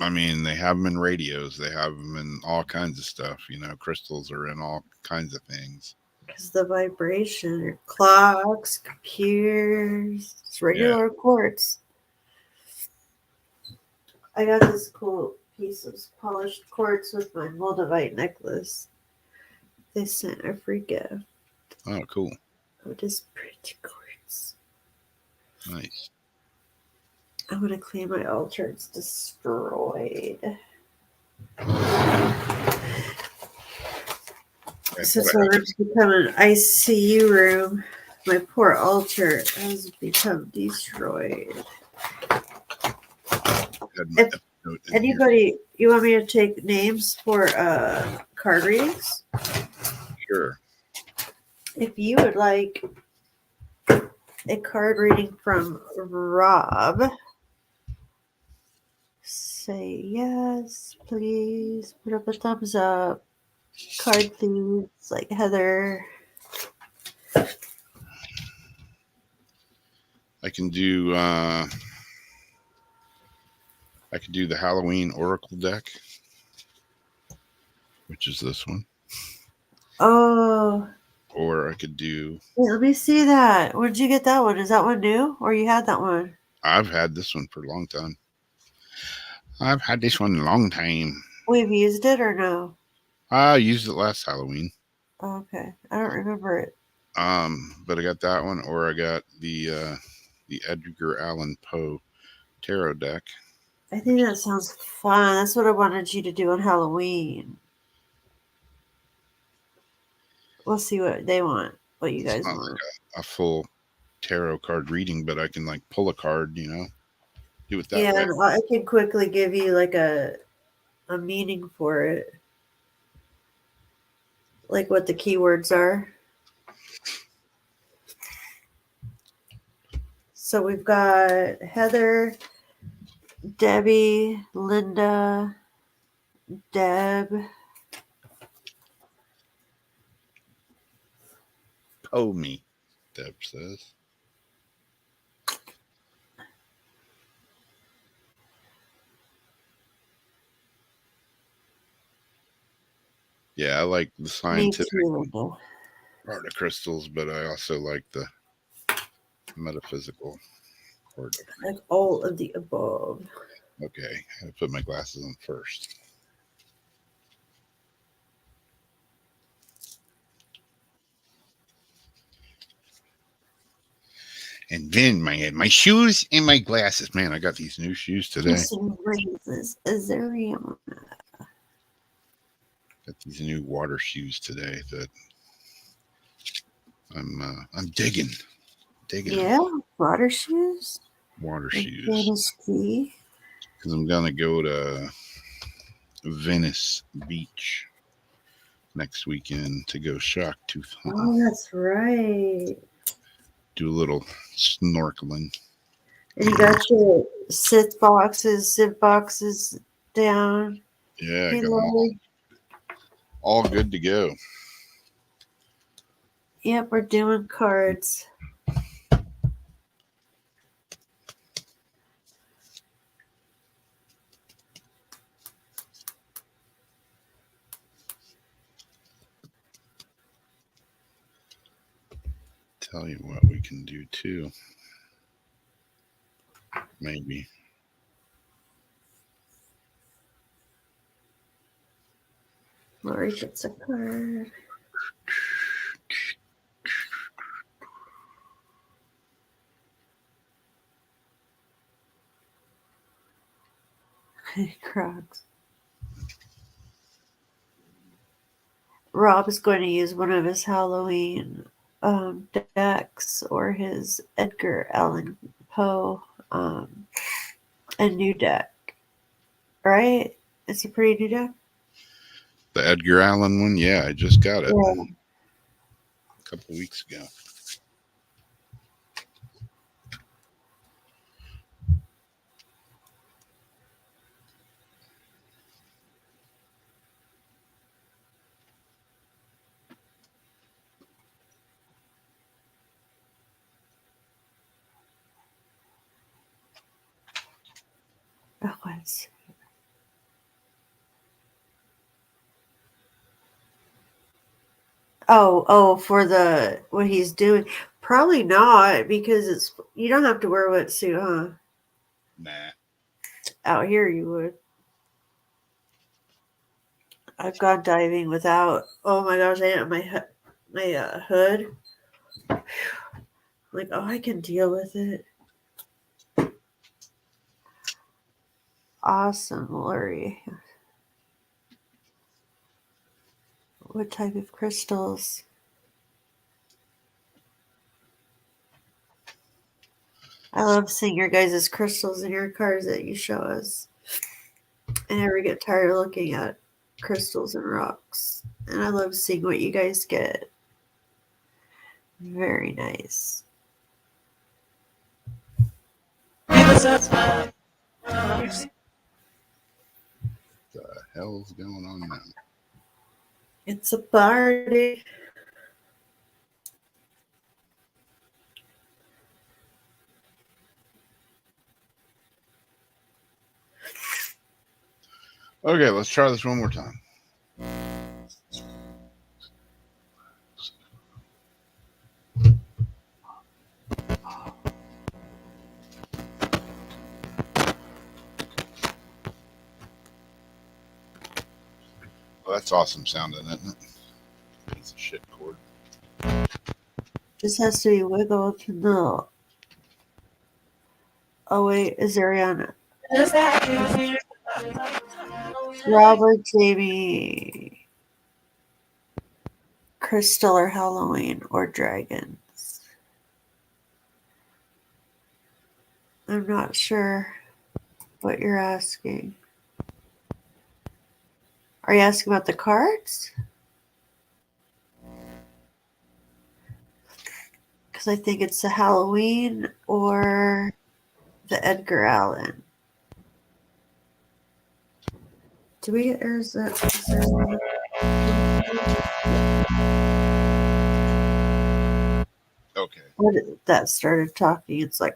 I mean, they have them in radios. They have them in all kinds of stuff. You know, crystals are in all kinds of things. Because the vibration, clocks, computers, it's Yeah. regular quartz. I got this cool piece of polished quartz with my moldavite necklace. They sent a free gift. Oh, cool. Oh, this pretty quartz. Nice. I'm gonna clean my altar. It's destroyed. Since my room's become an ICU room, my poor altar has become destroyed. If anybody, you want me to take names for card readings? Sure. If you would like a card reading from Rob, say yes, please. Put up a thumbs up. Card thieves like Heather. I can do the Halloween Oracle deck, which is this one. Oh, Or I could do. wait, let me see that. Where'd you get that one? Is that one new, or you had that one? I've had this one for a long time. I've had this one a long time. We've used it or no? I used it last Halloween. Oh, okay, I don't remember it. But I got that one, or I got the Edgar Allan Poe tarot deck. I think that sounds fun. That's what I wanted you to do on Halloween. We'll see what they want. What you guys It's not want? like a full tarot card reading, but I can like pull a card, you know, do it that Yeah, way. and I can quickly give you like a meaning for it, like what the keywords are. So we've got Heather, Debbie, Linda, Deb. Poe me, Deb says. Yeah, I like the Me scientific too, Linda. part of crystals, but I also like the metaphysical part. Like all of the above. Okay, I put my glasses on first. And then my shoes and my glasses. Man, I got these new shoes today. Kissing raises Azarium. Got these new water shoes today that I'm digging. Yeah, water shoes. Water Like shoes. Venice Key. Because I'm gonna go to Venice Beach next weekend to go shark tooth hunting. Oh, that's right. Do a little snorkeling. And you got your sieve boxes down. Yeah, I Hey, got them all good to go. Yep, we're doing cards. Tell you what we can do too. Maybe. Lori gets a card. Crocs. Rob is going to use one of his Halloween decks or his Edgar Allan Poe a new deck. Right? It's a pretty new deck. The Edgar Allan one, yeah, I just got it Yeah. a couple weeks ago. Oh, let's see. Oh, for the what he's doing. Probably not, because you don't have to wear a wetsuit, huh? Nah. Out here you would. I've gone diving without. Oh my gosh, I didn't have my hood. Like, oh, I can deal with it. Awesome, Lori. What type of crystals? I love seeing your guys' crystals in your cards that you show us. I never get tired of looking at crystals and rocks. And I love seeing what you guys get. Very nice. The hell's going on now? It's a party. Okay, let's try this one more time. Well, that's awesome sounding, isn't it? Piece of shit cord. Just has to be wiggled to know. Oh wait, is Ariana? Robert, Jamie, Crystal, or Halloween, or dragons? I'm not sure what you're asking. Are you asking about the cards? Because I think it's the Halloween or the Edgar Allan. Do we get Arizona? Okay. What that started talking? It's like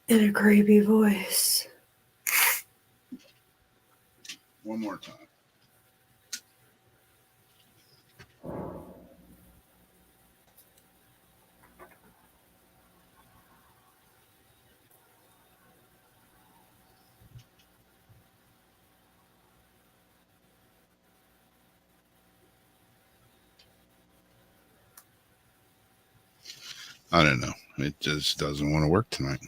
in a creepy voice. One more time. I don't know. It just doesn't want to work tonight.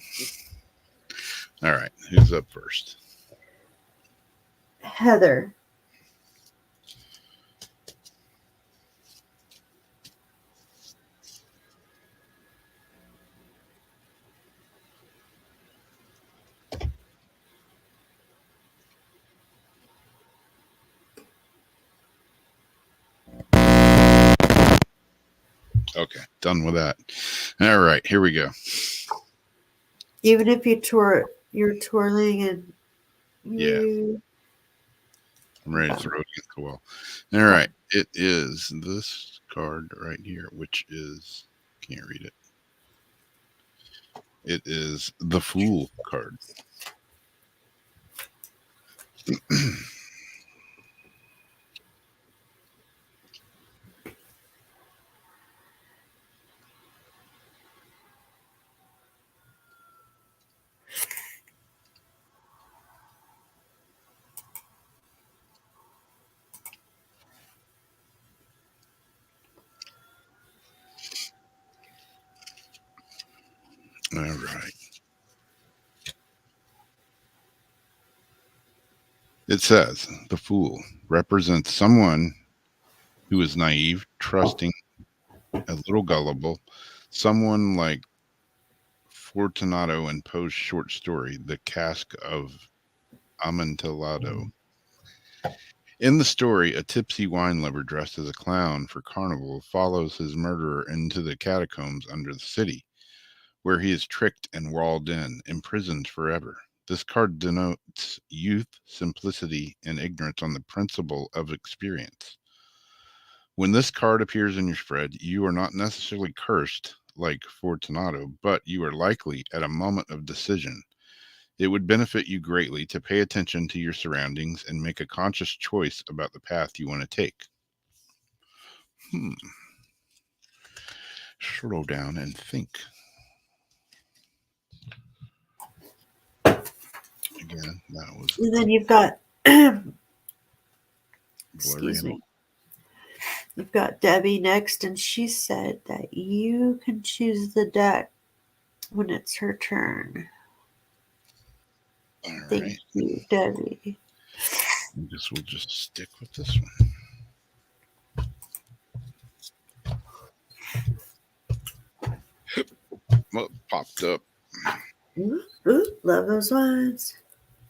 All right. Who's up first? Heather. Okay. Done with that. All right. Here we go. Even if you're twirling and you. I'm ready to throw it against the wall. All right. It is this card right here, which is, can't read it. It is the Fool card. All right. It says the Fool represents someone who is naive, trusting, a little gullible, someone like Fortunato in Poe's short story, The Cask of Amontillado. In the story, a tipsy wine lover dressed as a clown for carnival follows his murderer into the catacombs under the city, where he is tricked and walled in, imprisoned forever. This card denotes youth, simplicity, and ignorance on the principle of experience. When this card appears in your spread, you are not necessarily cursed like Fortunato, but you are likely at a moment of decision. It would benefit you greatly to pay attention to your surroundings and make a conscious choice about the path you want to take. Slow down and think. Again, that was. And then you've got, excuse me, you've got Debbie next, and she said that you can choose the deck when it's her turn. All Thank right. you, Debbie. I guess we'll just stick with this one. Well, it popped up. Ooh, love those ones.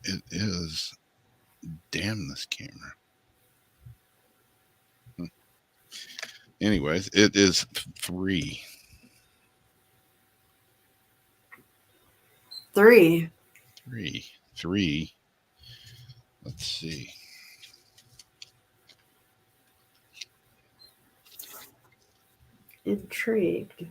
It is. Damn this camera. Anyways, it is 3. 3. 3. Let's see. Intrigued.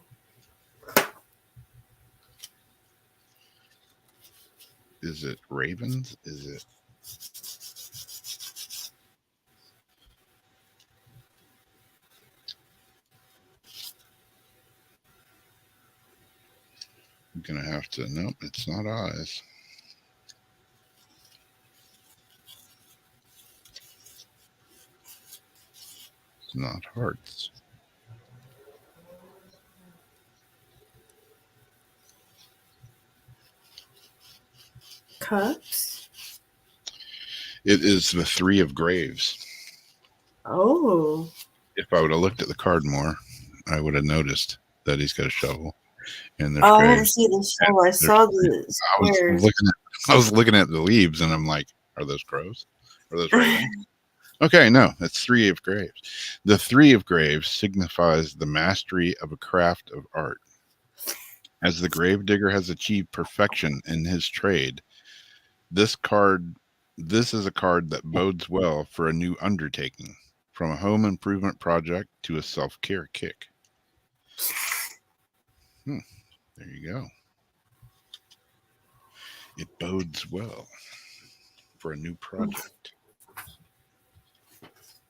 Is it Ravens? Is it? I'm going to have to. Nope, it's not eyes. It's not hearts. Cups. It is the 3 of Graves. Oh. If I would have looked at the card more, I would have noticed that he's got a shovel. And there's I didn't graves. see the show. I saw the squares. I was looking at the leaves, and I'm like, are those crows? Are those ravens? Okay, no, that's 3 of Graves. The 3 of Graves signifies the mastery of a craft of art. As the gravedigger has achieved perfection in his trade, this is a card that bodes well for a new undertaking, from a home improvement project to a self-care kick. There you go. It bodes well for a new project.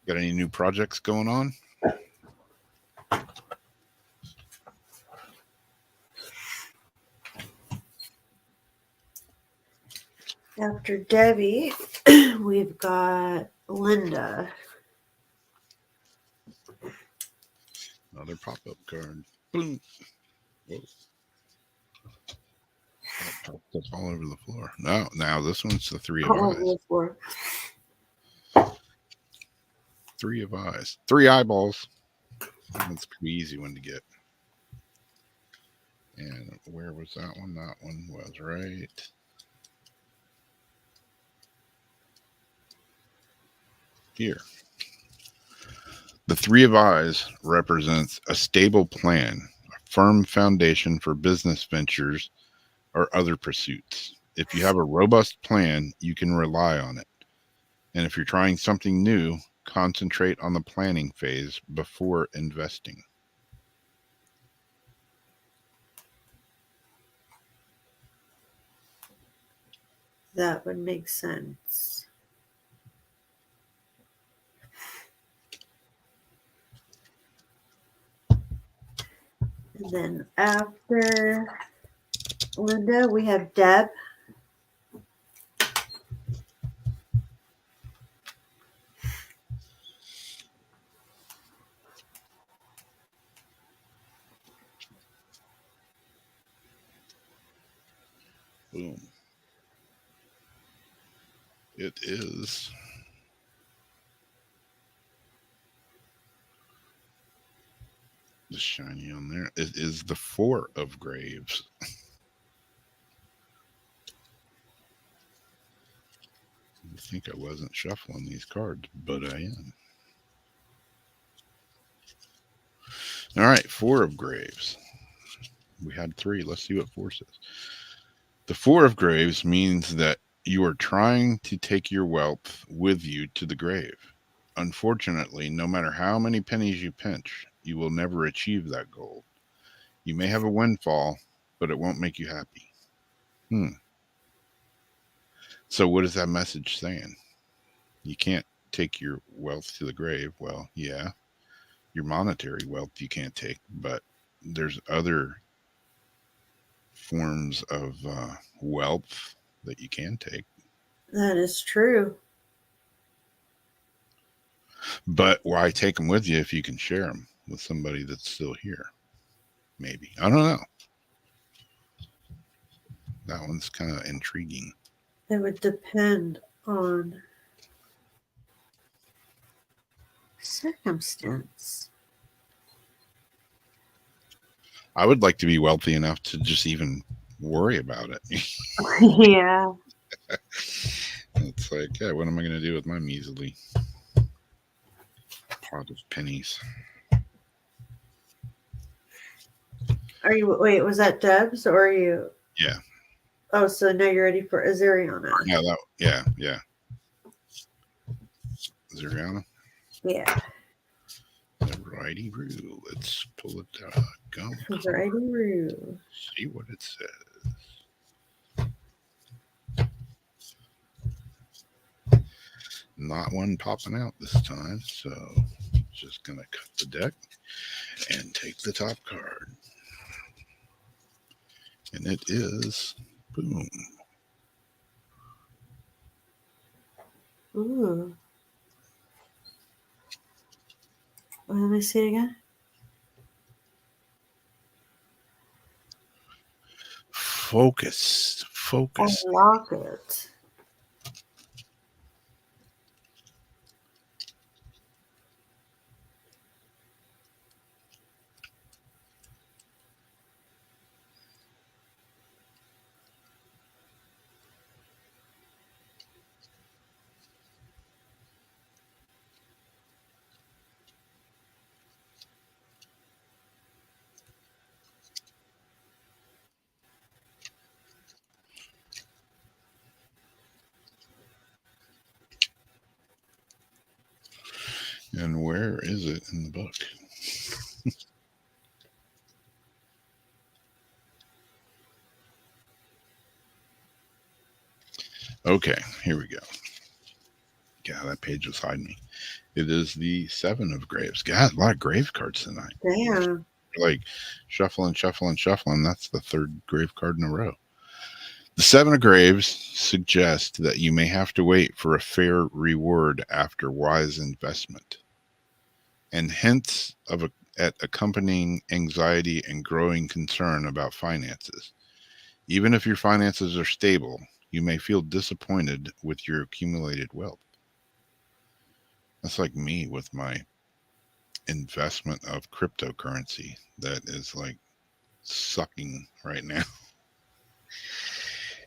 Got any new projects going on? After Debbie, we've got Linda. Another pop-up card. Boom. Whoa. That popped up all over the floor. No, now this one's the 3 of eyes. 3 of eyes. 3 eyeballs. That's a pretty easy one to get. And where was that one? That one was right here. The 3 of eyes represents a stable plan, a firm foundation for business ventures or other pursuits. If you have a robust plan, you can rely on it. And if you're trying something new, concentrate on the planning phase before investing. That would make sense. And then after Linda, we have Deb. Boom. It is the shiny on there. It is the 4 of Graves. I think I wasn't shuffling these cards, but I am. All right, 4 of Graves. We had 3. Let's see what 4 says. The 4 of Graves means that you are trying to take your wealth with you to the grave. Unfortunately, no matter how many pennies you pinch, you will never achieve that goal. You may have a windfall, but it won't make you happy. So what is that message saying? You can't take your wealth to the grave. Well, yeah, your monetary wealth you can't take, but there's other forms of wealth that you can take. That is true. But why take them with you if you can share them with somebody that's still here? Maybe. I don't know. That one's kind of intriguing. It would depend on circumstance. I would like to be wealthy enough to just even worry about it. Yeah. It's like, yeah, what am I going to do with my measly pot of pennies? Are you, wait, was that Debs or are you? Yeah. Oh, so now you're ready for Azuriana. Yeah. Zuriana? Yeah. Righty roo. Let's pull it out. Go. Righty roo. See what it says. Not one popping out this time, so just gonna cut the deck and take the top card. And it is boom. Ooh. Let me see it again. Focus. Unlock it. And where is it in the book? Okay, here we go. Yeah, that page was hiding me. It is the 7 of Graves. Got a lot of grave cards tonight. Damn. Like shuffling. That's the 3rd grave card in a row. The 7 of Graves suggests that you may have to wait for a fair reward after wise investment, and hints at accompanying anxiety and growing concern about finances. Even if your finances are stable, you may feel disappointed with your accumulated wealth. That's like me with my investment of cryptocurrency that is like sucking right now.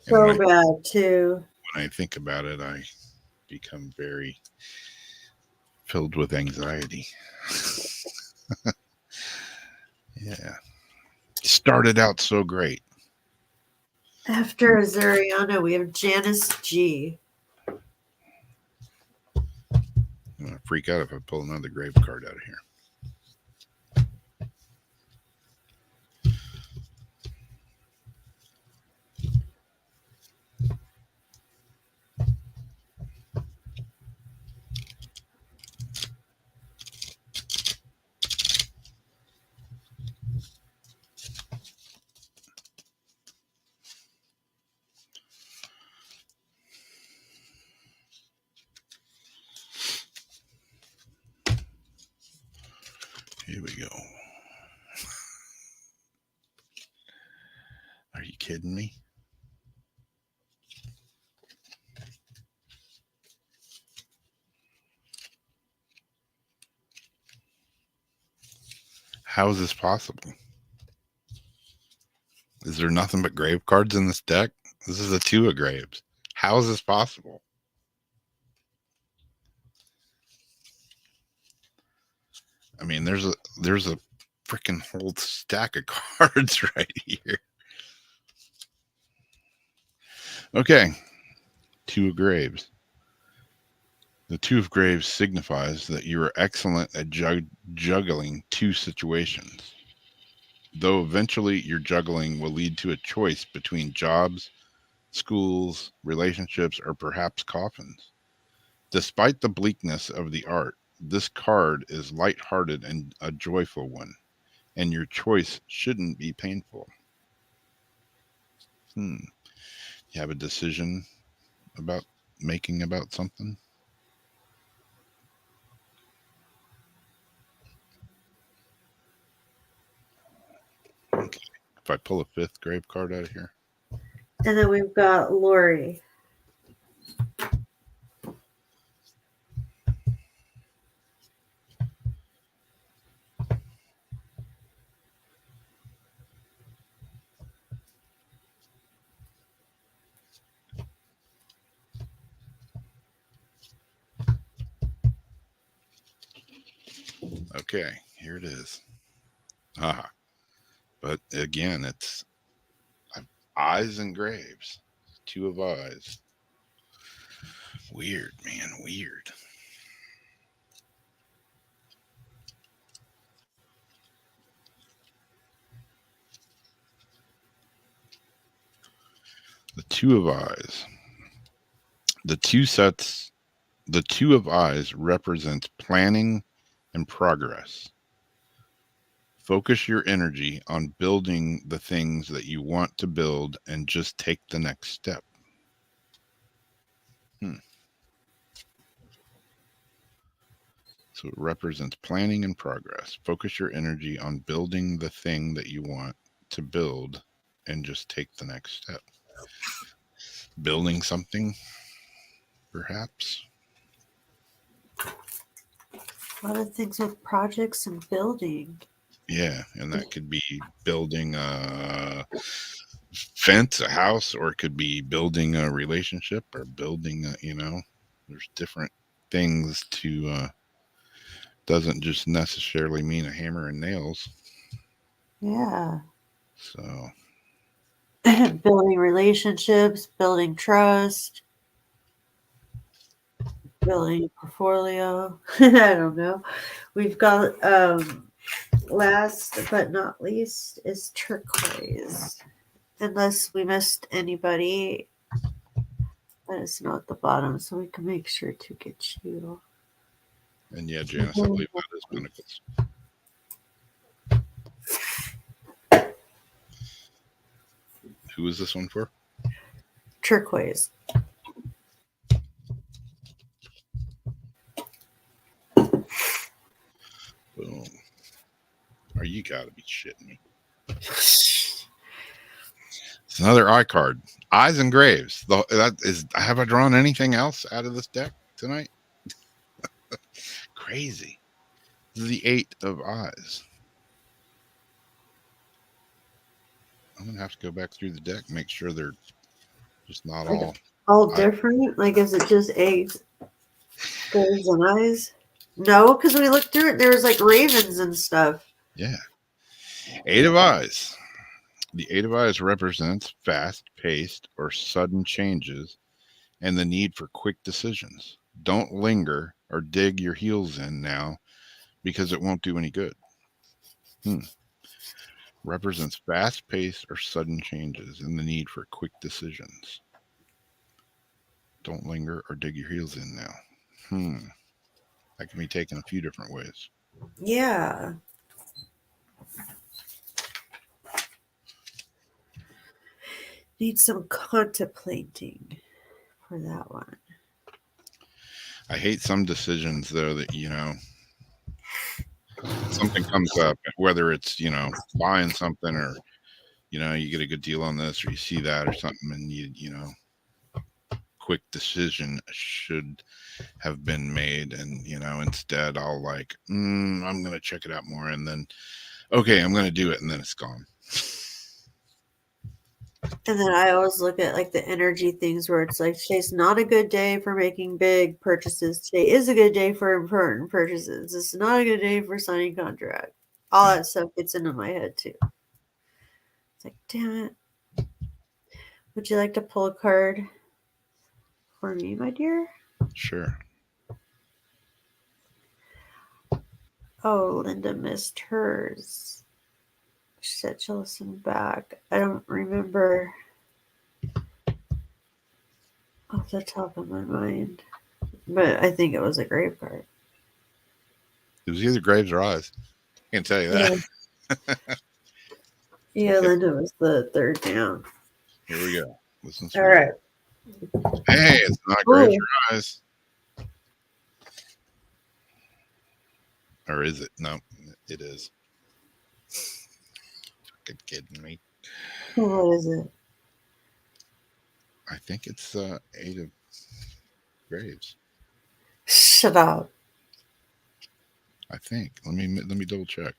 So bad too. When I think about it, I become very filled with anxiety. Yeah. Started out so great. After Azuriana, we have Janice G. I'm going to freak out if I pull another grave card out of here. Here we go. Are you kidding me? How is this possible? Is there nothing but grave cards in this deck? This is a 2 of Graves. How is this possible? I mean, there's a freaking whole stack of cards right here. Okay. 2 of Graves. The 2 of Graves signifies that you are excellent at juggling 2 situations. Though eventually your juggling will lead to a choice between jobs, schools, relationships, or perhaps coffins. Despite the bleakness of the art, this card is light-hearted and a joyful one, and your choice shouldn't be painful. You have a decision about making about something? Okay. If I pull a fifth grave card out of here. And then we've got Lori. Okay, here it is. But again, it's eyes and graves. Two of eyes. Weird, man, weird. The two of eyes. The two of eyes represents planning and progress. Focus your energy on building the things that you want to build and just take the next step. So it represents planning and progress. Focus your energy on building the thing that you want to build and just take the next step. Building something, perhaps. A lot of things with projects and building. Yeah, and that could be building a fence, a house, or it could be building a relationship or building there's different things to doesn't just necessarily mean a hammer and nails. Yeah. So building relationships, building trust, building portfolio. I don't know. We've got last but not least is turquoise. Unless we missed anybody, let us know at the bottom so we can make sure to get you. And yeah, Janice, I believe that is Pinnacles. Who is this one for? Turquoise. Boom. Or you gotta be shitting me. It's another eye card. Eyes and graves. Have I drawn anything else out of this deck tonight? Crazy. This is the 8 of eyes. I'm gonna have to go back through the deck and make sure they're just not all different. Like, is it just eggs, graves, and eyes? No, because we looked through it. There was like ravens and stuff. Yeah. 8 of eyes. The 8 of eyes represents fast-paced or sudden changes and the need for quick decisions. Don't linger or dig your heels in now because it won't do any good. Represents fast-paced or sudden changes and the need for quick decisions. Don't linger or dig your heels in now. That can be taken a few different ways. Yeah. Need some contemplating for that one. I hate some decisions, though, that, something comes up, whether it's, buying something or, you get a good deal on this or you see that or something and quick decision should have been made. And, instead I'll I'm going to check it out more. And then, okay, I'm going to do it. And then it's gone. And then I always look at like the energy things where it's like today's not a good day for making big purchases. Today is a good day for important purchases. It's not a good day for signing contract. All that stuff gets into my head too. It's like, damn it. Would you like to pull a card for me, my dear? Sure. Oh, Linda missed hers. She said she'll listen back. I don't remember. off the top of my mind. But I think it was a grave card. It was either graves or eyes. Can't tell you that. Yeah, then it was the third down. Here we go. Listen to All right. Hey, it's not graves or eyes. Or is it? No, it is. Fucking kidding me. What is it? I think it's 8 of graves. Shut up. I think. Let me double check.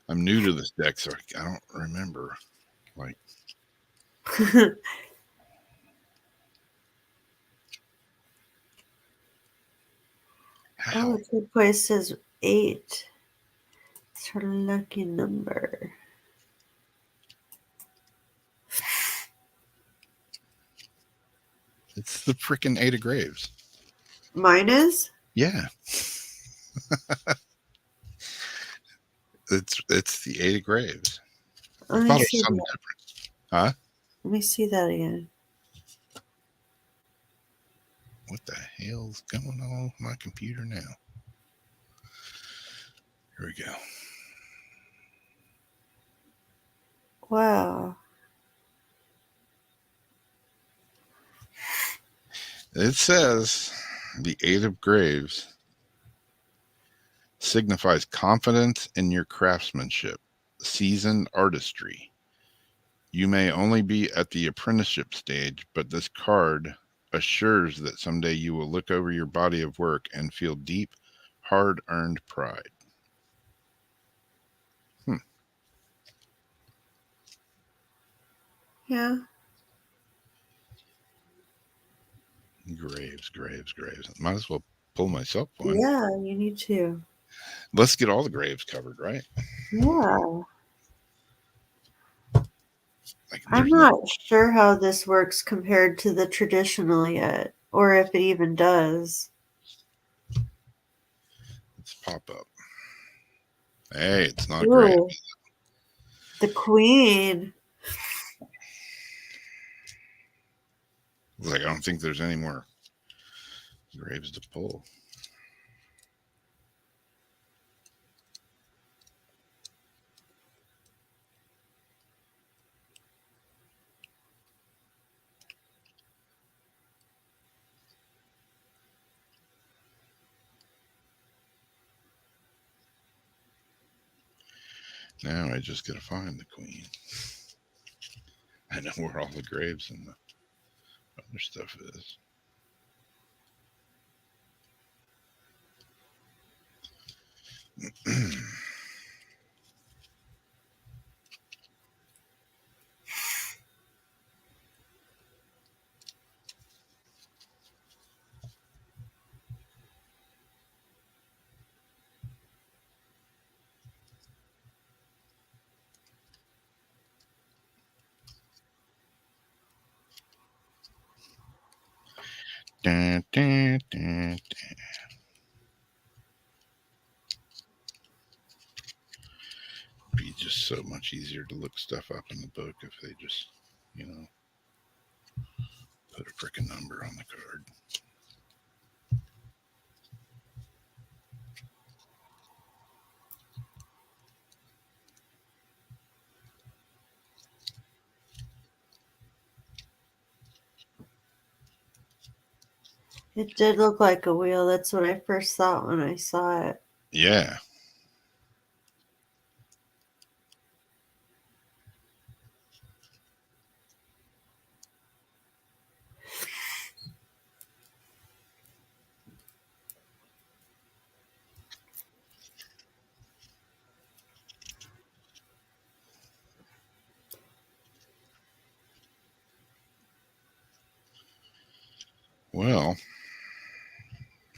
I'm new to this deck, so I don't remember. Like, how? Oh, good place says 8. It's her lucky number. It's the freaking 8 of graves. Mine is? Yeah. It's the 8 of graves. I Let thought me it see was something that. different. Huh? Let me see that again. What the hell's going on with my computer now? Here we go. Wow. It says the 8 of graves signifies confidence in your craftsmanship, seasoned artistry. You may only be at the apprenticeship stage, but this card assures that someday you will look over your body of work and feel deep, hard-earned pride. Yeah. Graves. Might as well pull myself one. Yeah, you need to. Let's get all the graves covered, right? Yeah. Like, I'm there's not sure how this works compared to the traditional yet, or if it even does. Let's pop up. Hey, it's not Ooh, great. the queen. Like, I don't think there's any more graves to pull. Now I just gotta find the queen. I know where all the graves and the other stuff is. Dun, dun, dun, dun. Be just so much easier to look stuff up in the book if they just, put a freaking number on the card. It did look like a wheel. That's what I first thought when I saw it. Yeah. Well,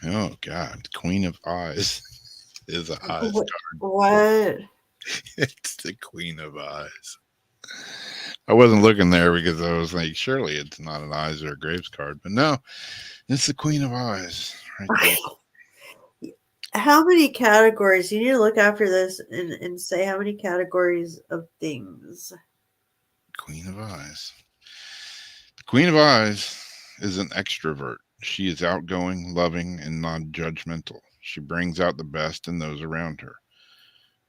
oh God, Queen of Eyes is a eyes What? card. What? It's the Queen of Eyes. I wasn't looking there because I was like, surely it's not an eyes or a graves card, but no, it's the Queen of Eyes right there. How many categories? You need to look after this and say how many categories of things. Queen of Eyes. The Queen of Eyes is an extrovert. She is outgoing, loving, and non-judgmental. She brings out the best in those around her.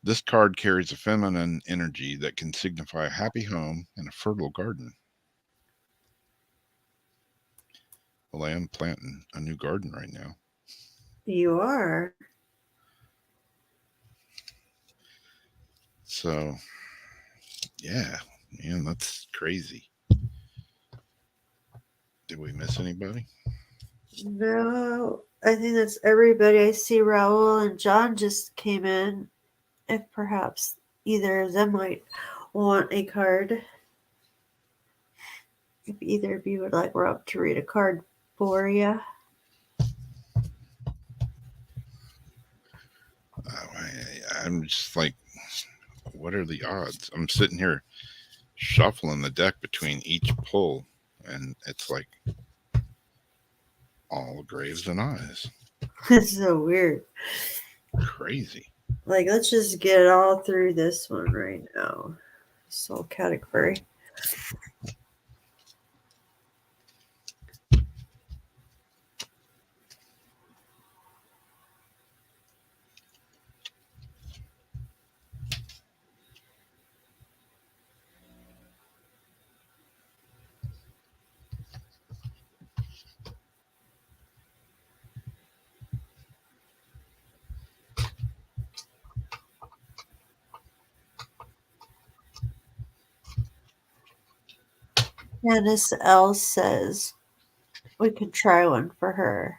This card carries a feminine energy that can signify a happy home and a fertile garden. Well, I am planting a new garden right now. You are. So, yeah, man, that's crazy. Did we miss anybody? No, I think that's everybody. I see Raul and John just came in. If perhaps either of them might want a card. If either of you would like Rob to read a card for you. I'm just like, what are the odds? I'm sitting here shuffling the deck between each pull, and it's like all graves and eyes. It's so weird. Crazy. Like, let's just get it all through this one right now. Soul category. Janice L says we could try one for her.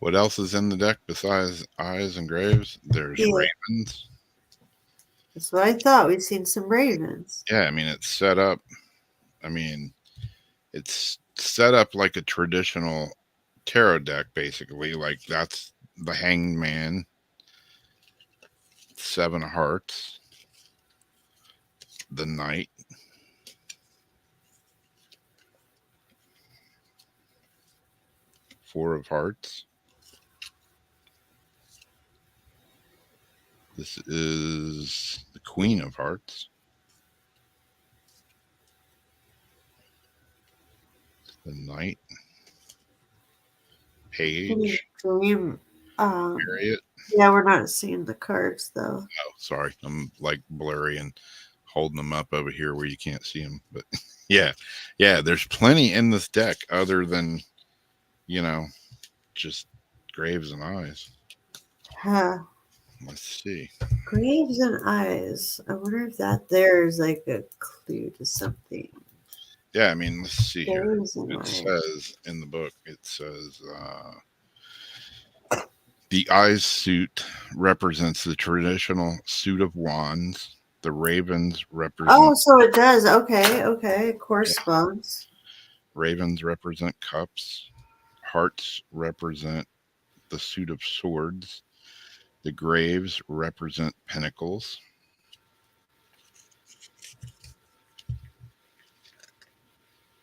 What else is in the deck besides eyes and graves? There's Yeah. ravens. That's what I thought. We've seen some ravens. Yeah, I mean, it's set up. It's set up like a traditional tarot deck, basically. Like, that's the Hanged Man, 7 of Hearts, the Knight, Four of Hearts. This is the Queen of Hearts. The Knight. Page. Dream. Harriet. Yeah, we're not seeing the cards though. Oh, sorry. I'm like blurry and holding them up over here where you can't see them. But yeah, there's plenty in this deck other than, just graves and eyes. Huh. Let's see. Graves and eyes. I wonder if that there is like a clue to something. Yeah, I mean, let's see here. Graves and It eyes. says in the book, the eyes suit represents the traditional suit of wands. The ravens represent Oh, so it does. Okay. It corresponds. ravens represent cups. Hearts represent the suit of swords. The graves represent pentacles.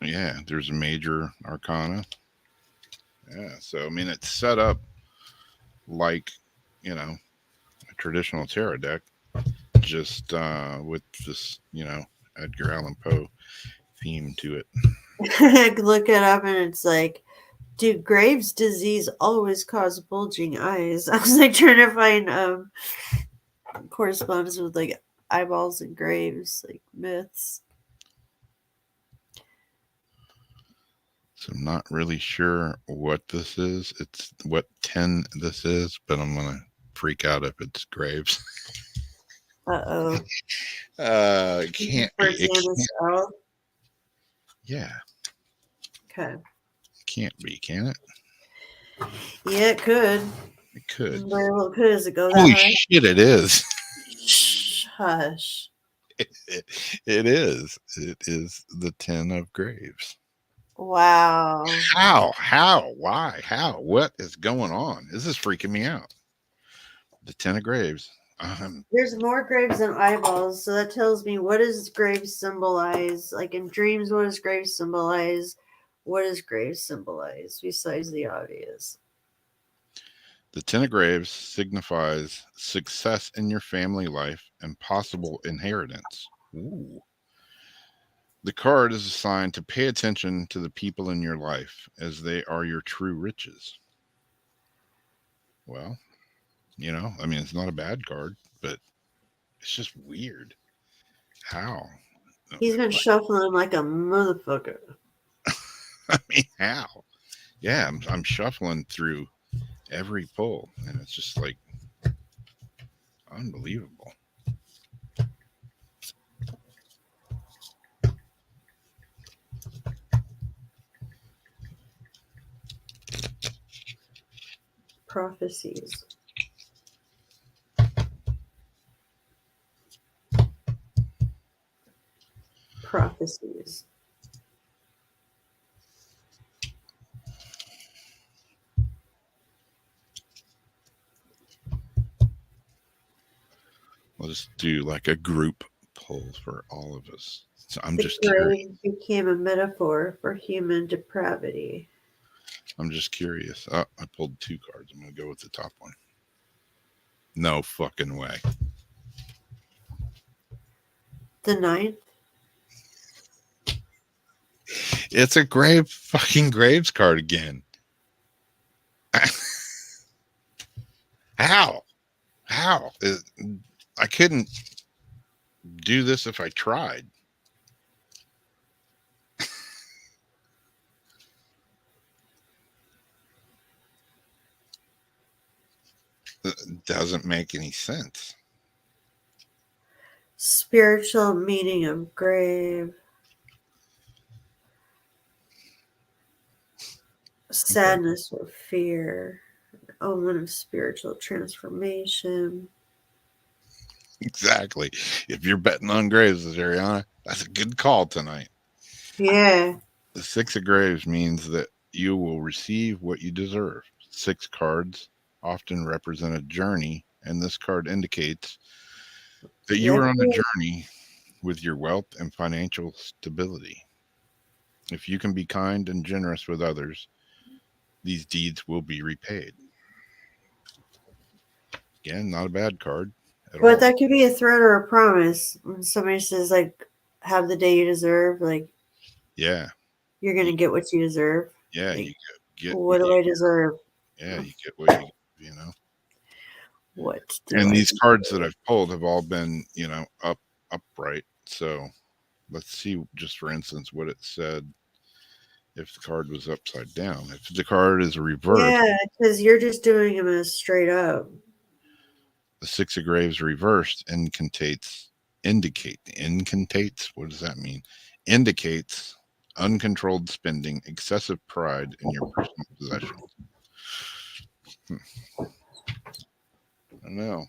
Yeah, there's a major arcana. Yeah, so I mean, it's set up like, a traditional tarot deck, just with this, Edgar Allan Poe theme to it. I could look it up and it's like, do Graves' disease always cause bulging eyes? I was like trying to find correspondence with like eyeballs and graves, like myths. So I'm not really sure what this is. It's what 10 this is, but I'm going to freak out if it's graves. Uh-oh. It can't be. It can't, yeah. Okay. It can't be, can it? Yeah, it could. It could. Very well could. Does it go that Holy high? shit, it is. Shh, hush. It is. It is the 10 of graves. Wow. How? Why? How? What is going on? This is freaking me out. The 10 of graves. There's more graves than eyeballs, so that tells me what does graves symbolize? Like in dreams, what does graves symbolize? What does graves symbolize besides the obvious? The Ten of Graves signifies success in your family life and possible inheritance. Ooh. The card is assigned to pay attention to the people in your life as they are your true riches. Well, I mean, it's not a bad card, but it's just weird. How? He's been shuffling them like a motherfucker. I mean, how? Yeah, I'm shuffling through every pull, and it's just like unbelievable. Prophecies. Prophecies. We'll just do like a group pull for all of us. So I'm The just curious. grave became a metaphor for human depravity. I'm just curious. Oh, I pulled 2 cards. I'm going to go with the top one. No fucking way. The 9th. It's a fucking Graves card again. How? I couldn't do this if I tried. It doesn't make any sense. Spiritual meaning of grave. Sadness or fear. Omen of spiritual transformation. Exactly. If you're betting on Graves, Ariana, that's a good call tonight. Yeah. The 6 of Graves means that you will receive what you deserve. 6 cards often represent a journey, and this card indicates that you are on a journey with your wealth and financial stability. If you can be kind and generous with others, these deeds will be repaid. Again, not a bad card at all. But that could be a threat or a promise when somebody says, like, have the day you deserve. Like, yeah, you're going to get what you deserve. yeah, Like, you get what do I deserve? Yeah, you get what you know. What do And I these deserve? cards that I've pulled have all been, upright. So let's see, just for instance, what it said if the card was upside down. If the card is reversed, Yeah, because you're just doing them as straight up. the 6 of Graves reversed indicates. What does that mean? Indicates uncontrolled spending, excessive pride in your personal possessions. I don't know.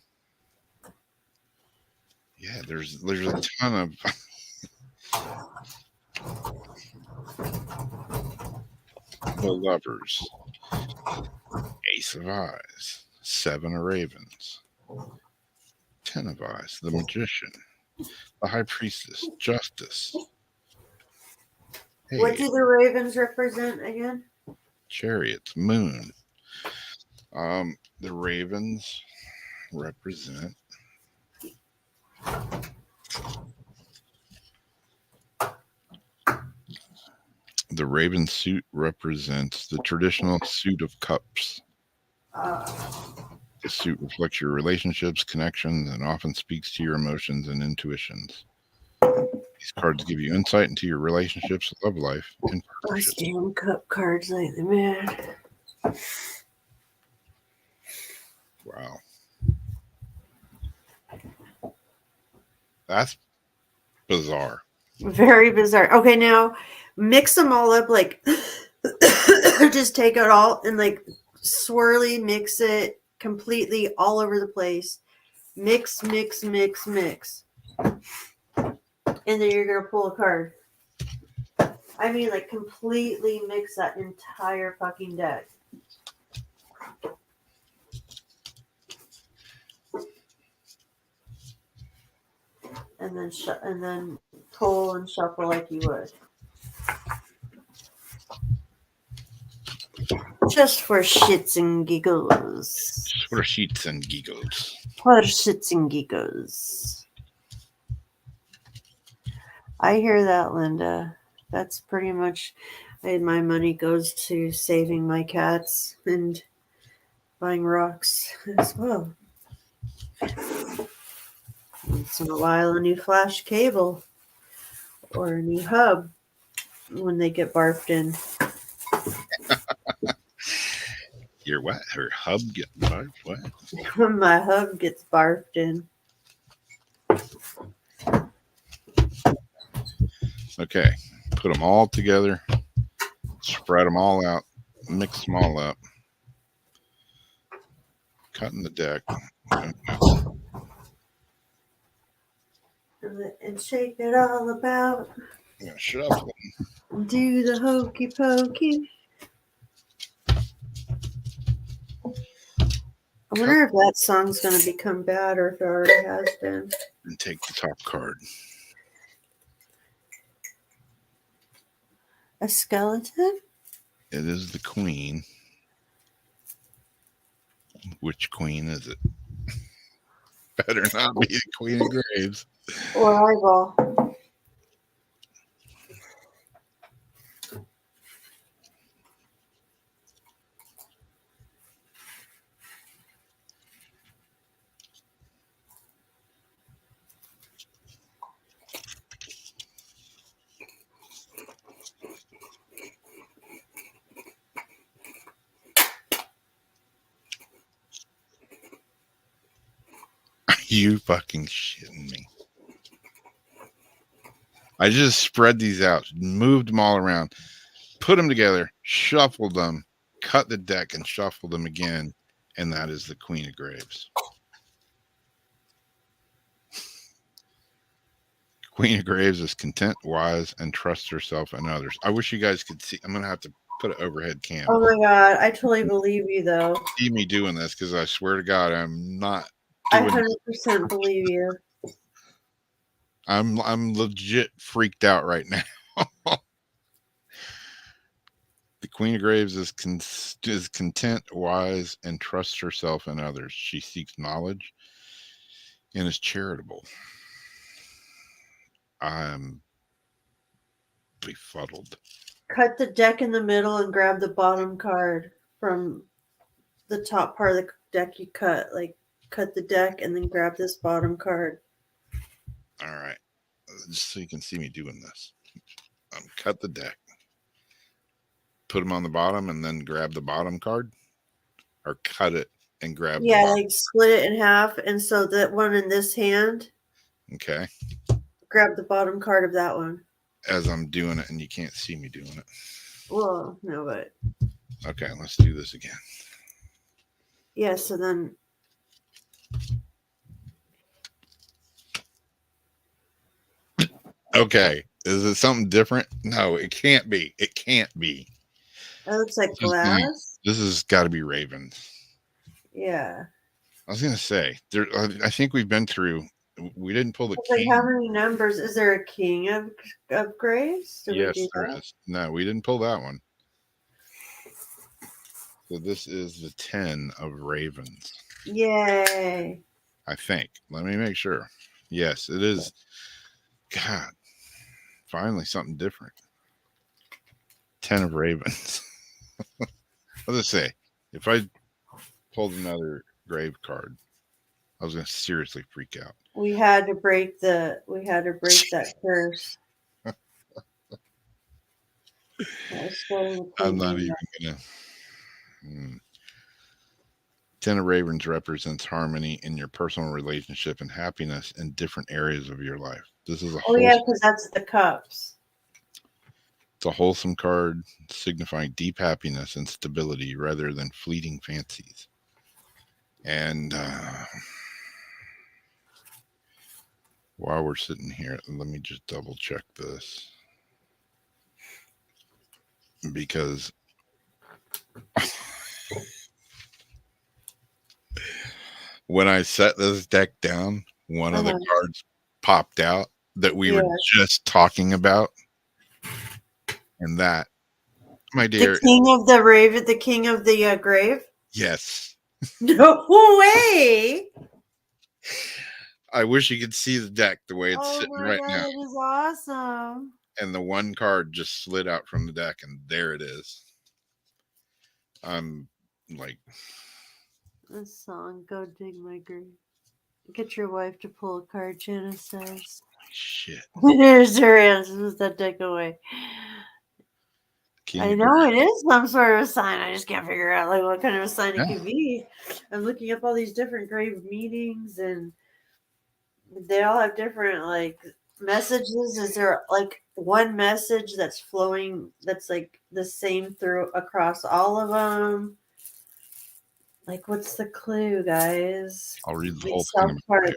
Yeah, there's a ton of the Lovers, Ace of Eyes, 7 of Ravens, 10 of Eyes, the Magician, the High Priestess, Justice. Hey, What do the ravens represent again? Chariots, Moon. The Ravens represent the Raven suit represents the traditional suit of cups. The suit reflects your relationships, connections, and often speaks to your emotions and intuitions. These cards give you insight into your relationships, love life, and Those partnerships. damn cup cards lately, man. Wow. That's bizarre. Very bizarre. Okay, now mix them all up, like just take it all and like swirly mix it completely all over the place. Mix, mix, mix, mix. And then you're gonna pull a card. I mean, like completely mix that entire fucking deck. and then pull and shuffle like you would. Just for shits and giggles. For sheets and giggles. For shits and giggles. I hear that, Linda. That's pretty much my money goes to saving my cats and buying rocks as well. Once in a while, a new flash cable or a new hub when they get barfed in. Your what? Her hub get barfed? What? When my hub gets barfed in. Okay. Put them all together. Spread them all out. Mix them all up. Cutting the deck. And shake it all about. I'm gonna shuffle them. Do the hokey pokey. I wonder if that song's going to become bad or if it already has been. And take the top card. A skeleton? It is the queen. Which queen is it? Better not be the Queen of Graves. Or eyeball? You fucking shitting me. I just spread these out, moved them all around, put them together, shuffled them, cut the deck and shuffled them again, and that is the Queen of Graves. Queen of Graves is content, wise, and trusts herself and others. I wish you guys could see. I'm going to have to put an overhead cam. Oh my God. I totally believe you, though. See me doing this because I swear to God, I'm not. I 100% believe you. I'm legit freaked out right now. The Queen of Graves is content, wise, and trusts herself and others. She seeks knowledge and is charitable. I'm befuddled. Cut the deck in the middle and grab the bottom card from the top part of the deck you cut. Like, cut the deck and then grab this bottom card. All right. Just so you can see me doing this. Cut the deck. Put them on the bottom and then grab the bottom card. Or cut it and grab Yeah, the bottom. like split it in half. And so that one in this hand, Okay. grab the bottom card of that one. As I'm doing it and you can't see me doing it. Well, no, but. Okay, let's do this again. Yeah, so then. Okay. Is it something different? No, it can't be. It can't be. That looks like glass. This has got to be ravens. Yeah. I was going to say, I think we've been through. We didn't pull the It's king. like, how many numbers? Is there a king of graves? Did Yes, we do there that? is. No, we didn't pull that one. So this is the 10 of ravens. Yay. I think. Let me make sure. Yes, it is. God, finally something different. 10 of ravens. I'll just say, if I pulled another grave card, I was going to seriously freak out. We had to break that curse. I'm not even going to. 10 of ravens represents harmony in your personal relationship and happiness in different areas of your life. This is a because that's the cups. It's a wholesome card signifying deep happiness and stability rather than fleeting fancies. And while we're sitting here, let me just double check this. Because when I set this deck down, one of the cards popped out that we were Yeah. just talking about. And that, my The dear, king of the raven, the king of the grave. yes. No way! I wish you could see the deck the way it's Oh sitting my right god, now. that is awesome! And the one card just slid out from the deck, and there it is. I'm like, This song, "Go Dig My Grave." Get your wife to pull a card, Janice says. shit. There's her answer. Put that deck away. King I of know Grave. it is some sort of a sign. I just can't figure out like what kind of a sign Yeah. it could be. I'm looking up all these different grave meanings, and they all have different like messages. Is there like one message that's flowing that's like the same through across all of them? Like, what's the clue, guys? I'll read the Like whole South thing. Park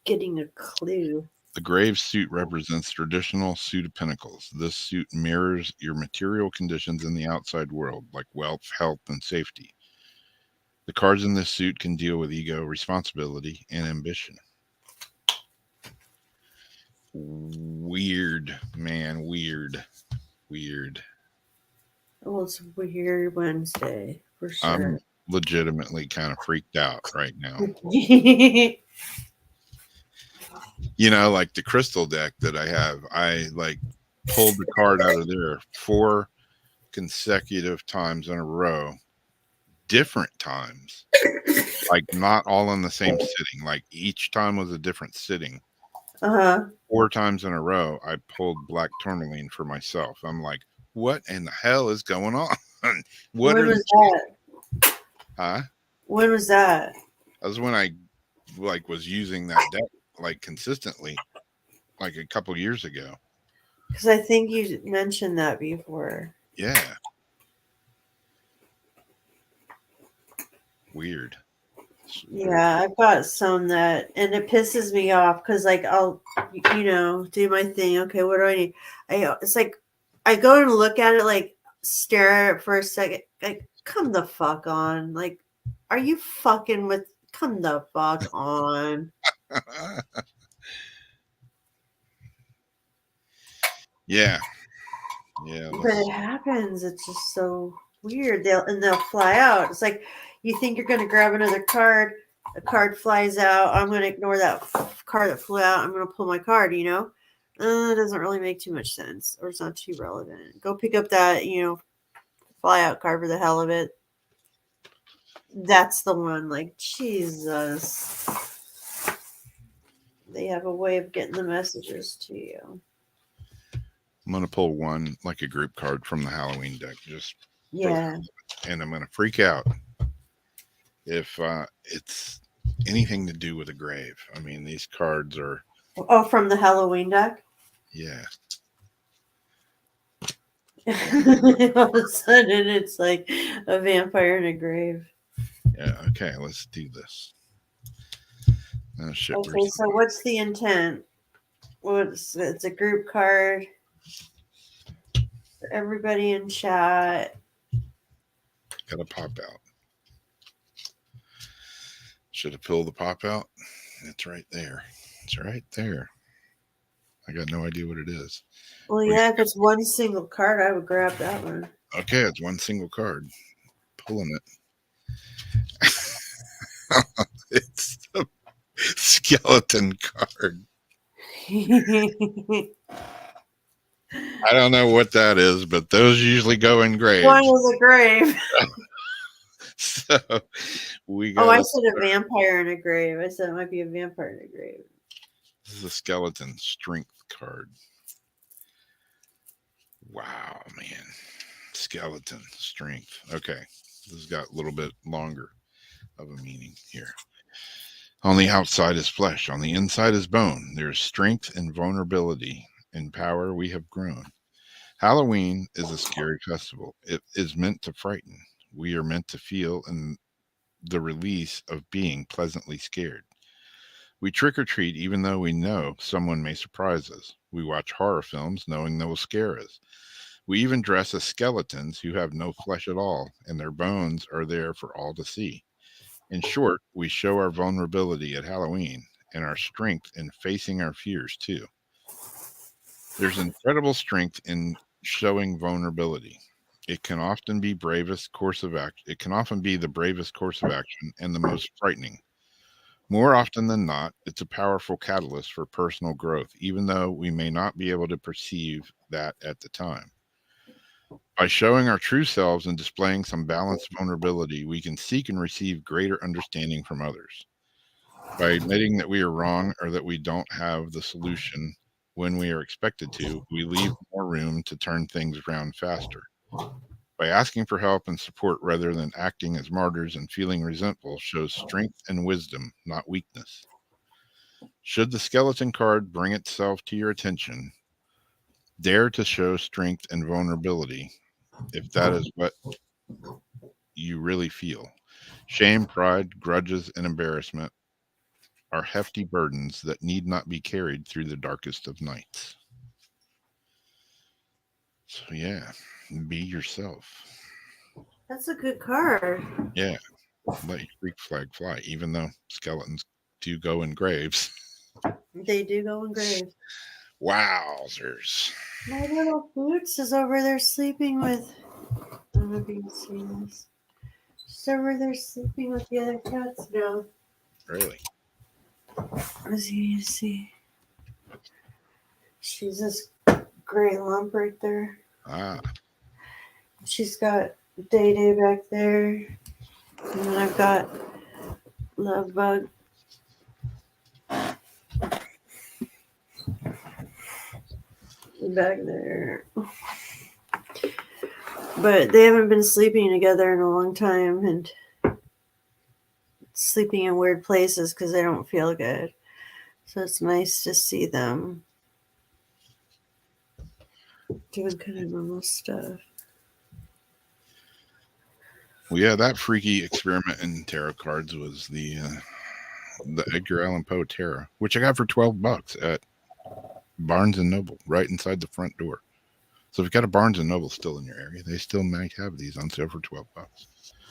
getting a clue. The grave suit represents traditional suit of pentacles. This suit mirrors your material conditions in the outside world, like wealth, health, and safety. The cards in this suit can deal with ego, responsibility, and ambition. Weird, man. Weird. Well, it's Weird Wednesday for sure. I'm legitimately kind of freaked out right now. You know, like the crystal deck that I have, I like pulled the card out of there 4 consecutive times in a row, different times, like not all in the same sitting. Like each time was a different sitting. 4 times in a row, I pulled black tourmaline for myself. I'm like, what in the hell is going on? What When are was the that? Huh? When was that? That was when I like was using that deck like consistently, like a couple years ago. Because I think you mentioned that before. Yeah. Weird. Yeah, I've got some that, and it pisses me off because, like, I'll, do my thing. Okay, what do I need? It's like I go and look at it, like, stare at it for a second. Like, come the fuck on. Like, are you fucking with? Come the fuck on. Yeah. But it happens. It's just so weird. They'll fly out. It's like you think you're gonna grab another card, a card flies out. I'm gonna ignore that card that flew out. I'm gonna pull my card. It doesn't really make too much sense, or it's not too relevant. Go pick up that fly out card for the hell of it. That's the one. Like, Jesus, they have a way of getting the messages to you. I'm gonna pull one like a group card from the Halloween deck, just Yeah. and I'm gonna freak out if it's anything to do with a grave. I mean, these cards are. Oh, from the Halloween deck. Yeah. All of a sudden, it's like a vampire in a grave. Yeah. Okay. Let's do this. Oh shit. Okay, so what's the intent? It's a group card for everybody in chat. Gotta pop out. Should have pulled the pop out. It's right there. It's right there. I got no idea what it is. Well, yeah, if it's one single card, I would grab that one. Okay, it's one single card. Pulling it. It's the skeleton card. I don't know what that is, but those usually go in graves. One is a grave. So we Oh, I got. said a vampire in a grave. I said it might be a vampire in a grave. This is a skeleton strength card. Wow, man. Skeleton strength. Okay. This has got a little bit longer of a meaning here. On the outside is flesh. On the inside is bone. There is strength and vulnerability. In power we have grown. Halloween is a scary festival. It is meant to frighten. We are meant to feel in the release of being pleasantly scared. We trick or treat even though we know someone may surprise us. We watch horror films knowing they will scare us. We even dress as skeletons who have no flesh at all, and their bones are there for all to see. In short, we show our vulnerability at Halloween, and our strength in facing our fears too. There's incredible strength in showing vulnerability. It can often be bravest course of action. It can often be the bravest course of action and the most frightening. More often than not, it's a powerful catalyst for personal growth, even though we may not be able to perceive that at the time. By showing our true selves and displaying some balanced vulnerability, we can seek and receive greater understanding from others. By admitting that we are wrong or that we don't have the solution when we are expected to, we leave more room to turn things around faster. By asking for help and support rather than acting as martyrs and feeling resentful shows strength and wisdom, not weakness. Should the skeleton card bring itself to your attention, dare to show strength and vulnerability if that is what you really feel. Shame, pride, grudges, and embarrassment are hefty burdens that need not be carried through the darkest of nights. So yeah, be yourself. That's a good card. Yeah, let your freak flag fly, even though skeletons do go in graves. They do go in graves. Wowzers. My little Boots is over there sleeping with. I don't know if you can see this. She's over there sleeping with the other cats now. Really? As you see, she's this gray lump right there. Ah, She's got Day Day back there, and then I've got Love Bug. Back there. But they haven't been sleeping together in a long time and sleeping in weird places because they don't feel good. So it's nice to see them doing kind of normal stuff. well, yeah, that freaky experiment in tarot cards was the Edgar Allan Poe Tarot, which I got for $12 at Barnes and Noble, right inside the front door. So if you've got a Barnes and Noble still in your area, they still might have these on sale for $12.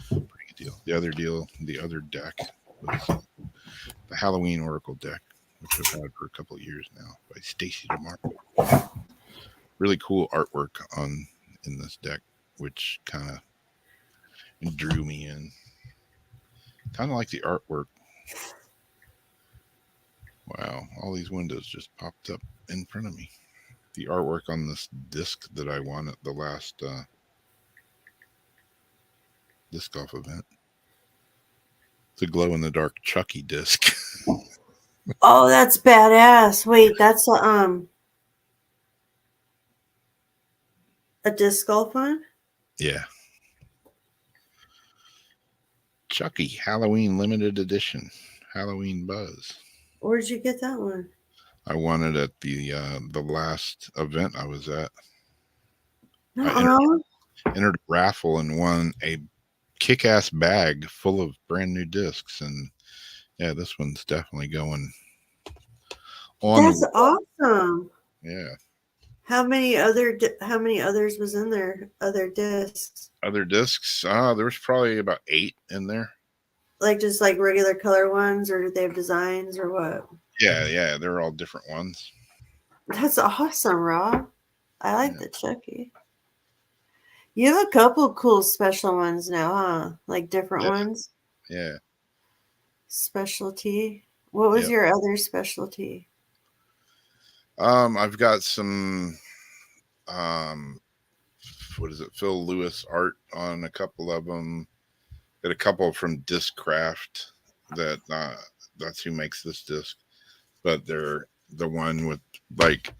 Pretty good deal. The other deck was the Halloween Oracle deck, which I've had for a couple of years now, by Stacy DeMarco. Really cool artwork in this deck, which kind of drew me in. Kind of like the artwork. Wow, all these windows just popped up in front of me. The artwork on this disc that I won at the last disc golf event. It's a glow in the dark Chucky disc. Oh, that's badass. Wait, that's a disc golf one? Yeah. Chucky Halloween limited edition. Halloween Buzz. Where'd you get that one? I won it at the last event I was at. Uh-uh. Entered a raffle and won a kick-ass bag full of brand new discs, and yeah, this one's definitely going on. That's awesome. Yeah. How many others was in there? Other discs? Other discs? There was probably about 8 in there. Like just like regular color ones, or did they have designs or what? Yeah, they're all different ones. That's awesome, Rob. I like the Chucky. You have a couple cool special ones now, huh? Like different ones? Yeah. Specialty. What was your other specialty? I've got some what is it, Phil Lewis art on a couple of them. Got a couple from Discraft that that's who makes this disc, but they're the one with like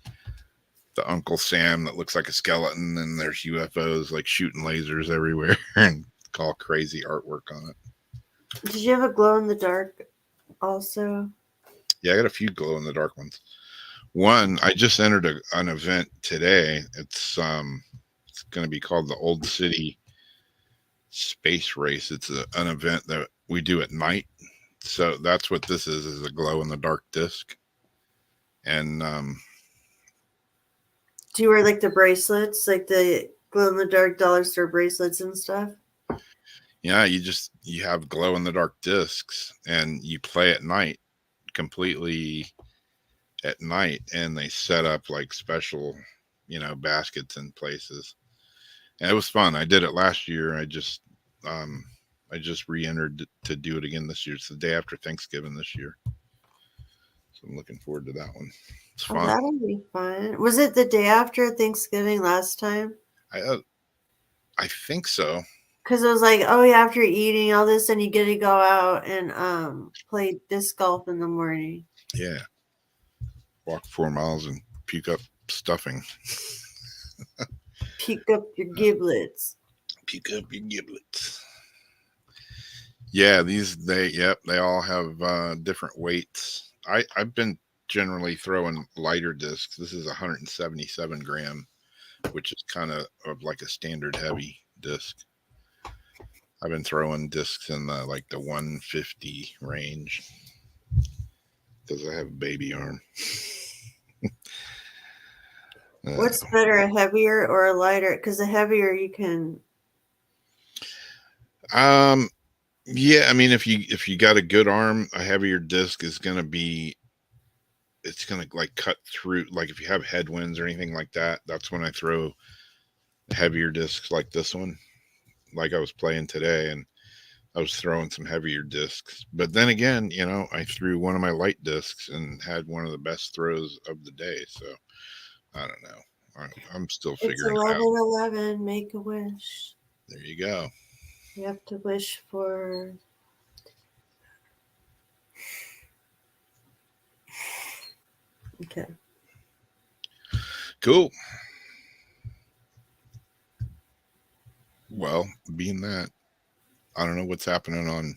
the Uncle Sam that looks like a skeleton, and there's UFOs like shooting lasers everywhere and all crazy artwork on it. Did you have a glow in the dark also? Yeah, I got a few glow in the dark ones. One, I just entered an event today. It's going to be called the Old City Space Race. It's an event that we do at night. So that's what this is a glow in the dark disc. And do you wear like the bracelets, like the glow in the dark dollar store bracelets and stuff? Yeah, you have glow in the dark discs and you play at night completely at night, and they set up like special, baskets in places. And it was fun. I did it last year. I just re-entered to do it again this year. It's the day after Thanksgiving this year. So I'm looking forward to that one. It's Oh, fun. that'll be fun. Was it the day after Thanksgiving last time? I think so. Because it was like, oh yeah, after eating all this, then you get to go out and play disc golf in the morning. Yeah. Walk 4 miles and puke up stuffing. Puke up your giblets. Puke up your giblets. Yeah, they all have different weights. I've been generally throwing lighter discs. This is 177 gram, which is kind of like a standard heavy disc. I've been throwing discs in the 150 range because I have a baby arm. What's better, a heavier or a lighter? Because the heavier you can. Yeah, I mean, if you got a good arm, a heavier disc is gonna be. It's gonna cut through. Like if you have headwinds or anything like that, that's when I throw heavier discs like this one. Like I was playing today, and I was throwing some heavier discs. But then again, I threw one of my light discs and had one of the best throws of the day. So I don't know. I'm still figuring it out. 11/11. Make a wish. There you go. You have to wish for. Okay. Cool. Well, being that, I don't know what's happening on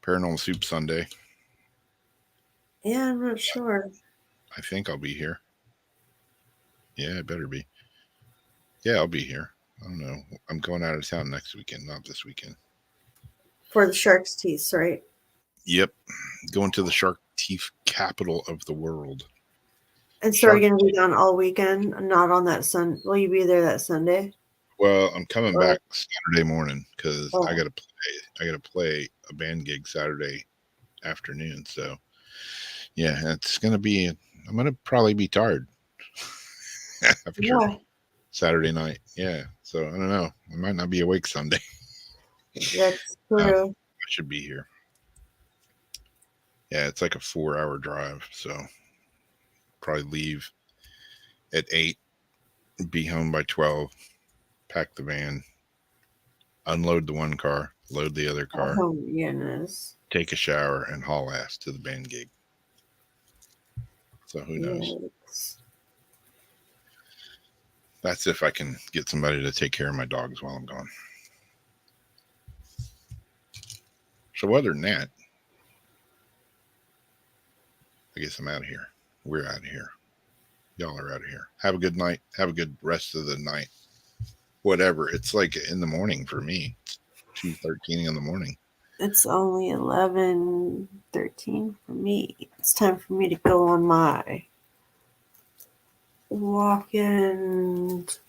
Paranormal Soup Sunday. Yeah, I'm not sure. I think I'll be here. Yeah, it better be. Yeah, I'll be here. I don't know. I'm going out of town next weekend, not this weekend. For the Shark's Teeth, right? Yep. Going to the Shark Teeth capital of the world. And so we're going to be gone all weekend, not on that Sunday. Will you be there that Sunday? Well, I'm coming back Saturday morning because Oh. I gotta play a band gig Saturday afternoon. So yeah, I'm gonna probably be tired after Saturday night. Yeah. So I don't know. I might not be awake Sunday. That's true. I should be here. Yeah, it's like a 4-hour drive. So probably leave at 8, be home by 12, pack the van, unload the one car, load the other car, Oh, goodness. take a shower, and haul ass to the band gig. So who knows? Yes. That's if I can get somebody to take care of my dogs while I'm gone. So other than that, I guess I'm out of here. We're out of here. Y'all are out of here. Have a good night. Have a good rest of the night. Whatever. It's like in the morning for me. It's 2:13 in the morning. It's only 11:13 for me. It's time for me to go on my walk and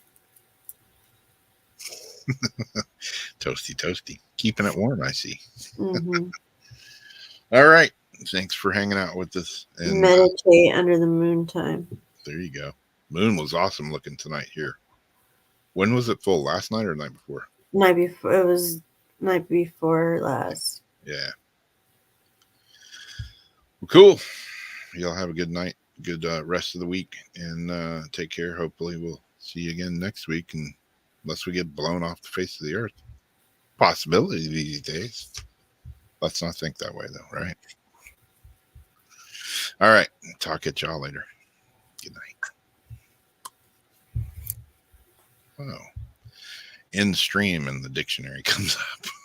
Toasty. Keeping it warm, I see. mm-hmm. All right. Thanks for hanging out with us. And meditate under the moon time. there you go. Moon was awesome looking tonight here. When was it full? Last night or the night before? Night before. It was night before last. Yeah. Well, cool. Y'all have a good night, good rest of the week, and take care. Hopefully we'll see you again next week, and unless we get blown off the face of the earth. Possibility these days. Let's not think that way though, right? All right. Talk at y'all later. Good night. Oh. In stream and the dictionary comes up.